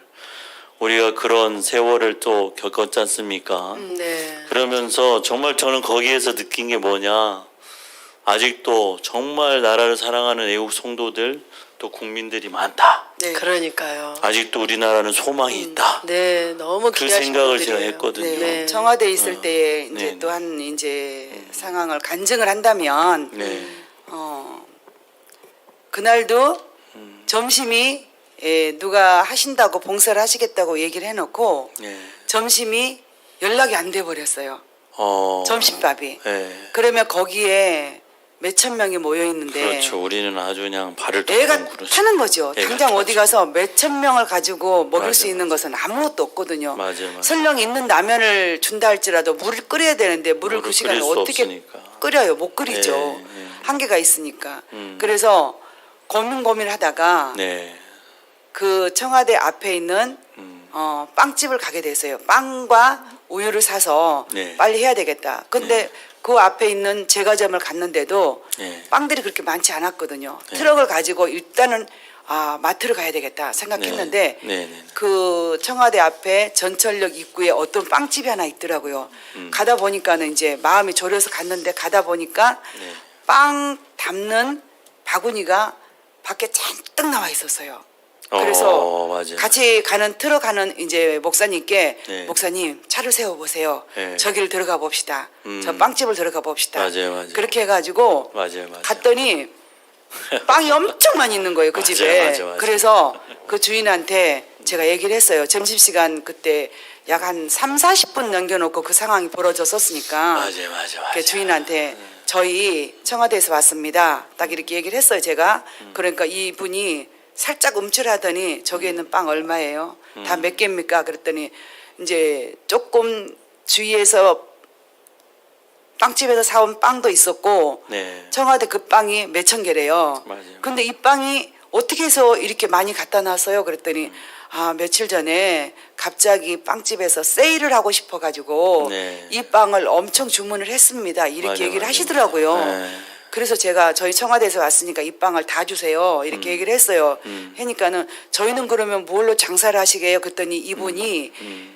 우리가 그런 세월을 또 겪었지 않습니까? 네. 그러면서 정말 저는 거기에서 느낀 게 뭐냐 아직도 정말 나라를 사랑하는 애국 성도들 또 국민들이 많다. 네. 그러니까요. 아직도 우리나라는 소망이 있다. 네, 너무 그 귀하신 생각을 제가 분들이에요. 했거든요. 네. 네. 청와대에 있을 때 이제 네. 또한 이제 상황을 간증을 한다면 네. 그날도 점심이 누가 하신다고 봉사를 하시겠다고 얘기를 해놓고 네. 점심이 연락이 안 돼 버렸어요. 어. 점심밥이. 네. 그러면 거기에 몇천 명이 모여 있는데 그렇죠. 우리는 아주 그냥 발을 애가 동동 구르죠. 타는 거죠. 애가 당장 어디 타죠. 가서 몇천 명을 가지고 먹일 맞아, 수 있는 것은 아무것도 없거든요. 맞아요. 설령 있는 라면을 준다 할지라도 물을 끓여야 되는데 물을 그 물을 시간에 끓일 수 어떻게 없으니까. 끓여요? 못 끓이죠. 네, 네. 한계가 있으니까. 그래서 고민하다가 네. 그 청와대 앞에 있는 빵집을 가게 됐어요. 빵과 우유를 사서 네. 빨리 해야 되겠다. 근데 그 앞에 있는 제과점을 갔는데도 네. 빵들이 그렇게 많지 않았거든요. 네. 트럭을 가지고 일단은 마트를 가야 되겠다 생각했는데 네. 네, 네. 그 청와대 앞에 전철역 입구에 어떤 빵집이 하나 있더라고요. 가다 보니까는 이제 마음이 졸여서 갔는데 가다 보니까 네. 빵 담는 바구니가 밖에 잔뜩 나와 있었어요. 그래서 맞아요. 같이 가는 들어가는 이제 목사님께 네. 목사님 차를 세워 보세요. 네. 저기를 들어가 봅시다. 저 빵집을 들어가 봅시다. 맞아요. 그렇게 해가지고 맞아요. 갔더니 빵이 엄청 많이 있는 거예요 그 맞아요, 집에. 맞아요. 그래서 그 주인한테 제가 얘기를 했어요. 점심시간 그때 약 한 30-40분 남겨놓고 그 상황이 벌어졌었으니까 맞아요. 그 주인한테 저희 청와대에서 왔습니다. 딱 이렇게 얘기를 했어요 제가. 그러니까 이분이 살짝 움찔하더니 저기 있는 빵 얼마예요? 다 몇 개입니까? 그랬더니 이제 조금 주위에서 빵집에서 사온 빵도 있었고 네. 청와대 그 빵이 몇천 개래요. 맞아요. 근데 이 빵이 어떻게 해서 이렇게 많이 갖다 놨어요? 그랬더니 며칠 전에 갑자기 빵집에서 세일을 하고 싶어가지고 네. 이 빵을 엄청 주문을 했습니다. 이렇게 맞아요, 얘기를 맞아요. 하시더라고요. 네. 그래서 제가 저희 청와대에서 왔으니까 이 빵을 다 주세요. 이렇게 얘기를 했어요. 하니까는 저희는 그러면 뭘로 장사를 하시게요? 그랬더니 이분이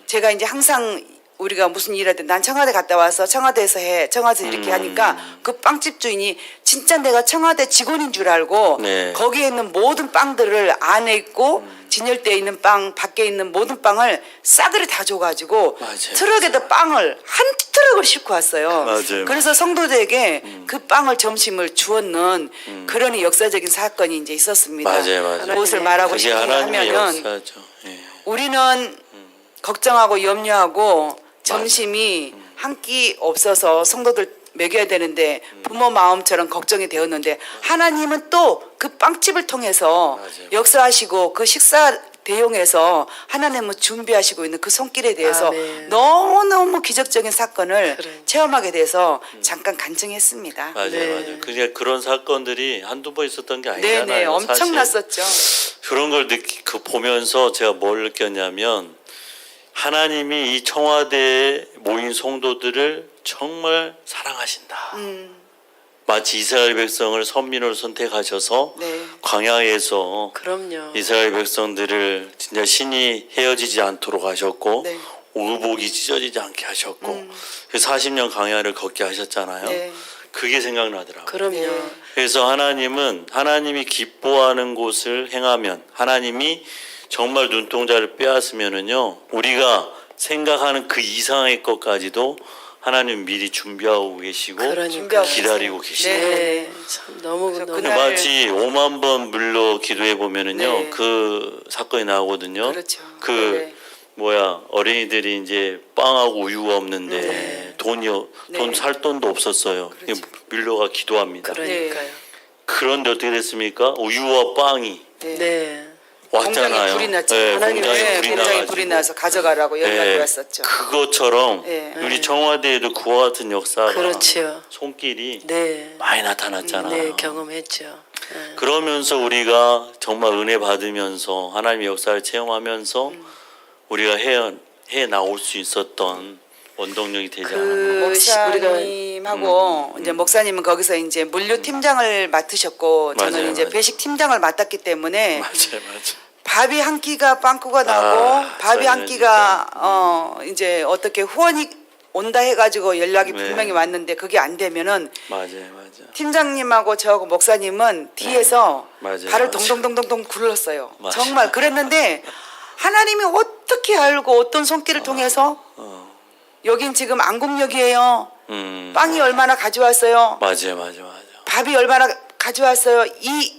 제가 이제 항상 우리가 무슨 일할 때 난 청와대 갔다 와서 청와대에서 해. 청와대에서 이렇게 하니까 그 빵집 주인이 진짜 내가 청와대 직원인 줄 알고 네. 거기에 있는 모든 빵들을 안에 있고 진열대에 있는 빵, 밖에 있는 모든 빵을 싸그리 다 줘가지고 맞아요. 트럭에다 빵을 한 트럭을 싣고 왔어요. 맞아요. 그래서 성도들에게 그 빵을 점심을 주었는 그런 역사적인 사건이 이제 있었습니다. 맞아요. 무엇을 말하고 그게 싶은가 하나님의 하면은 역사죠. 예. 우리는 걱정하고 염려하고 점심이 한 끼 없어서 성도들 먹여야 되는데 부모 마음처럼 걱정이 되었는데 하나님은 또 그 빵집을 통해서 맞아요. 역사하시고 그 식사 대용해서 하나님은 준비하시고 있는 그 손길에 대해서 아멘. 너무너무 기적적인 사건을 그래. 체험하게 돼서 잠깐 간증했습니다. 맞아요. 네. 맞아요. 그게 그런 사건들이 한두 번 있었던 게 아니잖아요. 네네 엄청났었죠. 그런 걸 보면서 제가 뭘 느꼈냐면 하나님이 이 청와대에 모인 성도들을 정말 사랑하신다. 마치 이스라엘 백성을 선민으로 선택하셔서 네. 광야에서 그럼요. 이스라엘 백성들을 진짜 신이 헤어지지 않도록 하셨고 네. 의복이 찢어지지 않게 하셨고 그 40년 광야를 걷게 하셨잖아요. 네. 그게 생각나더라고요. 그럼요. 네. 그래서 하나님은 하나님이 기뻐하는 곳을 행하면 하나님이 정말 눈동자를 빼앗으면은요 우리가 생각하는 그 이상의 것까지도 하나님 미리 준비하고 계시고 그러니까요. 기다리고 계시고 네, 참 너무 그래서 너무 그날- 마치 5만 번 물로 기도해 보면은요 네. 그 사건이 나오거든요. 그렇죠. 그 네. 어린이들이 이제 빵하고 우유가 없는데 돈 네. 살 돈도 없었어요. 그렇죠. 밀로가 기도합니다. 그러니까요. 그런데 어떻게 됐습니까? 우유와 빵이 네. 왔잖아요. 공장에 불이 났죠. 네, 하나님의 공장에 불이 공장에 나가지고. 불이 나서 가져가라고 연락이 네, 왔었죠. 그것처럼 네. 우리 청와대에도 그와 같은 역사가 그렇죠. 손길이 네. 많이 나타났잖아요. 네, 경험했죠. 네. 그러면서 우리가 정말 은혜 받으면서 하나님의 역사를 체험하면서 우리가 해 나올 수 있었던 원동력이 되지 않았나. 목사님하고 이제 목사님은 거기서 이제 물류 팀장을 맡으셨고 저는 맞아요, 이제 맞아요. 배식 팀장을 맡았기 때문에 맞아요. 밥이 한 끼가 빵꾸가 나고 밥이 한 저희는 끼가 이제 어떻게 후원이 온다 해가지고 연락이 네. 분명히 왔는데 그게 안 되면은 맞아요. 팀장님하고 저하고 목사님은 뒤에서 맞아요. 발을 맞아요. 동동동동동 굴렀어요. 맞아요. 정말 그랬는데 하나님이 어떻게 알고 어떤 손길을 통해서 여긴 지금 안국역이에요. 빵이 얼마나 가져왔어요. 맞아요. 밥이 얼마나 가져왔어요. 이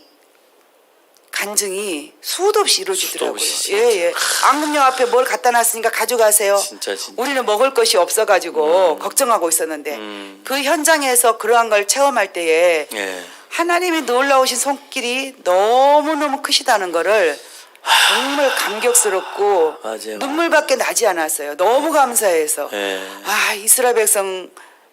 간증이 수도 없이 이루어지더라고요. 수도 없이, 진짜. 예. 안국역 앞에 뭘 갖다 놨으니까 가져가세요. 진짜. 우리는 먹을 것이 없어가지고 걱정하고 있었는데 그 현장에서 그러한 걸 체험할 때에 예. 하나님이 놀라우신 손길이 너무너무 크시다는 거를 정말 감격스럽고 맞아요. 눈물밖에 나지 않았어요. 너무 감사해서 예. 아 이스라엘 백성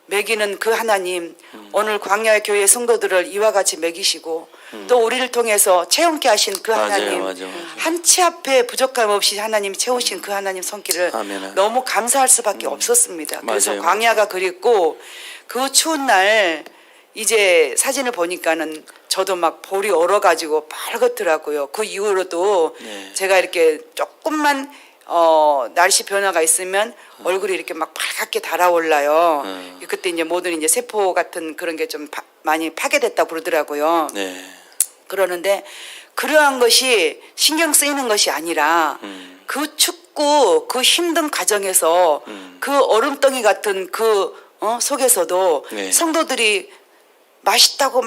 먹이는 그 하나님 오늘 광야의 교회 성도들을 이와 같이 먹이시고 또 우리를 통해서 체험케 하신 그 맞아요, 하나님 맞아요. 한치 앞에 부족함 없이 하나님이 채우신 그 하나님 손길을 아멘. 너무 감사할 수밖에 없었습니다. 그래서 맞아요, 광야가 그립고 그 추운 날 이제 사진을 보니까는 저도 막 볼이 얼어가지고 빨갛더라고요. 그 이후로도 네. 제가 이렇게 조금만 날씨 변화가 있으면 얼굴이 이렇게 막 빨갛게 달아올라요. 그때 이제 모든 이제 세포 같은 그런 게 좀 많이 파괴됐다 그러더라고요. 네. 그러는데 그러한 것이 신경 쓰이는 것이 아니라 그 춥고 그 힘든 과정에서 그 얼음덩이 같은 그 속에서도 네. 성도들이 맛있다고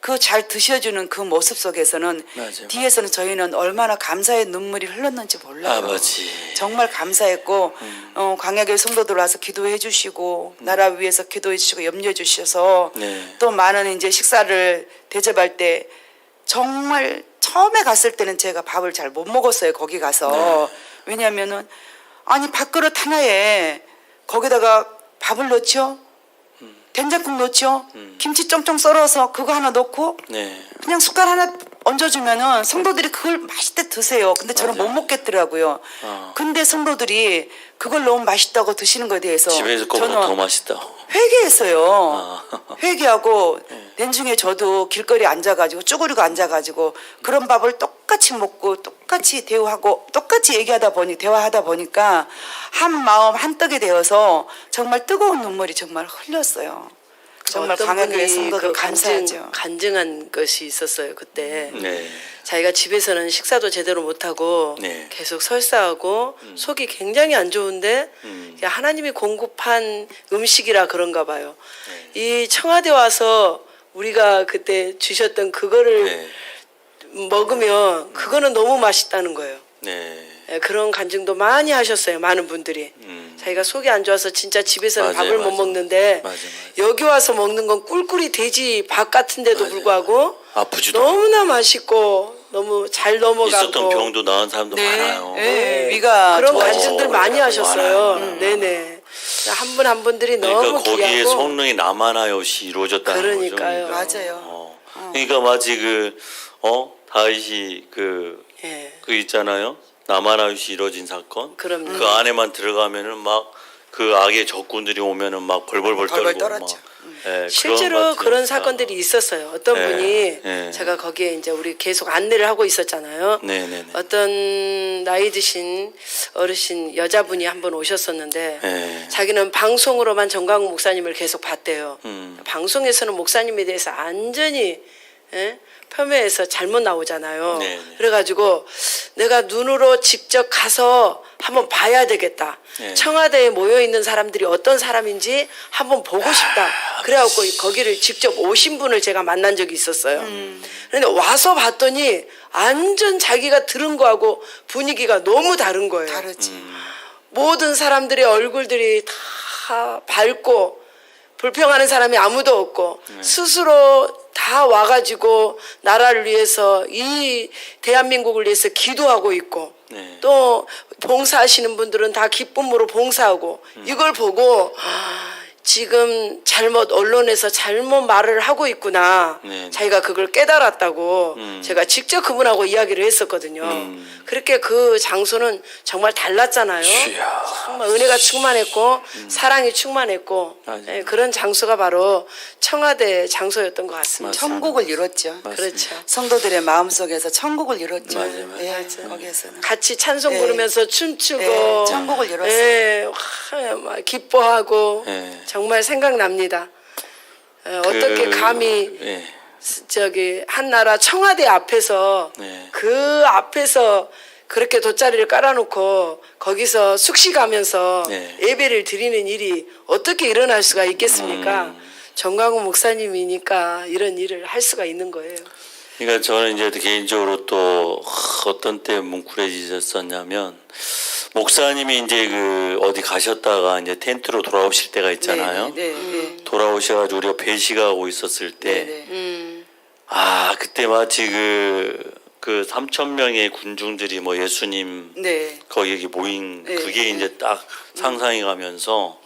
그 잘 드셔주는 그 모습 속에서는 맞아요. 뒤에서는 저희는 얼마나 감사의 눈물이 흘렀는지 몰라요. 아버지. 정말 감사했고 광야교회 성도들 와서 기도해 주시고 나라 위해서 기도해 주시고 염려해 주셔서 네. 또 많은 이제 식사를 대접할 때 정말 처음에 갔을 때는 제가 밥을 잘 못 먹었어요. 거기 가서. 왜냐하면은 아니 밥그릇 하나에 거기다가 밥을 넣죠. 된장국 넣죠. 김치 쫑쫑 썰어서 그거 하나 넣고 네. 그냥 숟갈 하나 얹어주면은 성도들이 그걸 맛있게 드세요. 근데 저는 맞아요. 못 먹겠더라고요. 근데 성도들이 그걸 너무 맛있다고 드시는 거에 대해서 집에서 거보다 저는 더 맛있다. 회개했어요. 회개하고 내중에 저도 길거리 앉아가지고 쭈그리고 앉아가지고 그런 밥을 똑같이 먹고 똑같이 대우하고 똑같이 대화하다 보니까 한 마음 한 떡이 되어서 정말 뜨거운 눈물이 정말 흘렸어요. 정말 어떤 광야교회 분이 성도들 그 감사하죠. 간증한 것이 있었어요 그때. 네. 자기가 집에서는 식사도 제대로 못하고 네. 계속 설사하고 속이 굉장히 안 좋은데 하나님이 공급한 음식이라 그런가 봐요. 이 청와대 와서 우리가 그때 주셨던 그거를 네. 먹으면 그거는 너무 맛있다는 거예요. 네. 예, 그런 간증도 많이 하셨어요. 많은 분들이. 자기가 속이 안 좋아서 진짜 집에서는 맞아요, 밥을 못 맞아요. 먹는데 맞아요. 여기 와서 먹는 건 꿀꿀이 돼지 밥 같은데도 맞아요. 불구하고 아프지도 너무나 맛있고 너무 잘 넘어가고 있었던 병도 나은 사람도 많아요. 네, 위가 그런 좋아지고 간증들 많이 하셨어요. 많아요. 네네. 한 분 한 분들이 그러니까 너무 거기에 귀하고 성령이 남아나요시 이루어졌다는 그러니까요. 거죠. 맞아요. 그러니까 마치 다윗이 그 예. 있잖아요. 남아나요시 이루어진 사건. 그럼요. 그 안에만 들어가면은 막 그 악의 적군들이 오면은 막 벌벌벌 벌벌 떨고 떨었죠. 막. 실제로 그런 사건들이 있었어요. 어떤 네, 분이 네. 제가 거기에 이제 우리 계속 안내를 하고 있었잖아요. 네네네. 어떤 나이 드신 어르신 여자분이 한 번 오셨었는데 네. 자기는 방송으로만 정광욱 목사님을 계속 봤대요. 음. 방송에서는 목사님에 대해서 완전히 폄훼해서 잘못 나오잖아요. 네, 네. 그래가지고 내가 눈으로 직접 가서 한번 봐야 되겠다. 네. 청와대에 모여 있는 사람들이 어떤 사람인지 한번 보고 싶다. 그래갖고 거기를 직접 오신 분을 제가 만난 적이 있었어요. 그런데 와서 봤더니 완전 자기가 들은 거하고 분위기가 너무 다른 거예요. 다르지. 모든 사람들의 얼굴들이 다 밝고 불평하는 사람이 아무도 없고 스스로 다 와가지고 나라를 위해서 이 대한민국을 위해서 기도하고 있고 네. 또 봉사하시는 분들은 다 기쁨으로 봉사하고 이걸 보고 지금 잘못 언론에서 잘못 말을 하고 있구나. 네. 자기가 그걸 깨달았다고 제가 직접 그분하고 이야기를 했었거든요. 그렇게 그 장소는 정말 달랐잖아요. 이야. 정말 은혜가 충만했고 사랑이 충만했고 맞아요. 예, 그런 장소가 바로 청와대 장소였던 것 같습니다. 천국을 이뤘죠. 그렇죠. 성도들의 마음속에서 천국을 이뤘죠. 맞아요, 맞아요. 네, 거기에서는. 같이 찬송 네. 부르면서 춤추고 네, 천국을 이뤘어요. 예, 참 막 기뻐하고 네. 정말 생각납니다. 어떻게 감히 예. 저기 한나라 청와대 앞에서 네. 그 앞에서 그렇게 돗자리를 깔아놓고 거기서 숙식하면서 네. 예배를 드리는 일이 어떻게 일어날 수가 있겠습니까? 정광훈 목사님이니까 이런 일을 할 수가 있는 거예요. 그러니까 저는 이제 개인적으로 또 어떤 때 뭉클해지셨었냐면 목사님이 이제 그 어디 가셨다가 이제 텐트로 돌아오실 때가 있잖아요. 네, 네. 돌아오셔가지고 우리가 배식하고 있었을 때, 네, 네. 아 그때 마치 그 3,000명의 군중들이 뭐 예수님 네. 거기 모인 네. 그게 이제 딱 상상이 가면서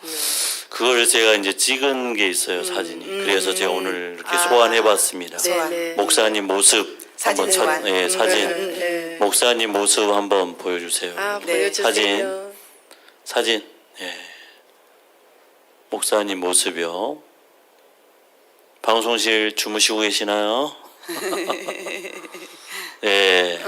그걸 제가 이제 찍은 게 있어요 사진이. 그래서 제가 오늘 이렇게 소환해봤습니다. 소환. 네. 목사님 모습 사진 한번 소환. 예, 사진 네. 목사님 모습 한번 보여주세요. 아, 네. 보여주세요. 사진 예. 목사님 모습이요. 방송실 주무시고 계시나요? 네.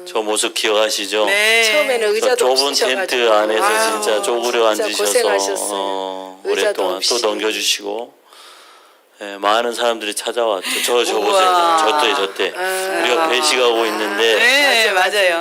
저 모습 기억하시죠? 네. 처음에는 저 의자도 좁은 없으셔가지고. 텐트 안에서 아유, 진짜 쪼그려 진짜 앉으셔서 고생하셨어요. 의자도 오랫동안 또 없이. 넘겨주시고 예, 많은 사람들이 찾아왔죠. 저 보세요. 우와. 저 때 우리가 배식하고 있는데 네, 맞아요.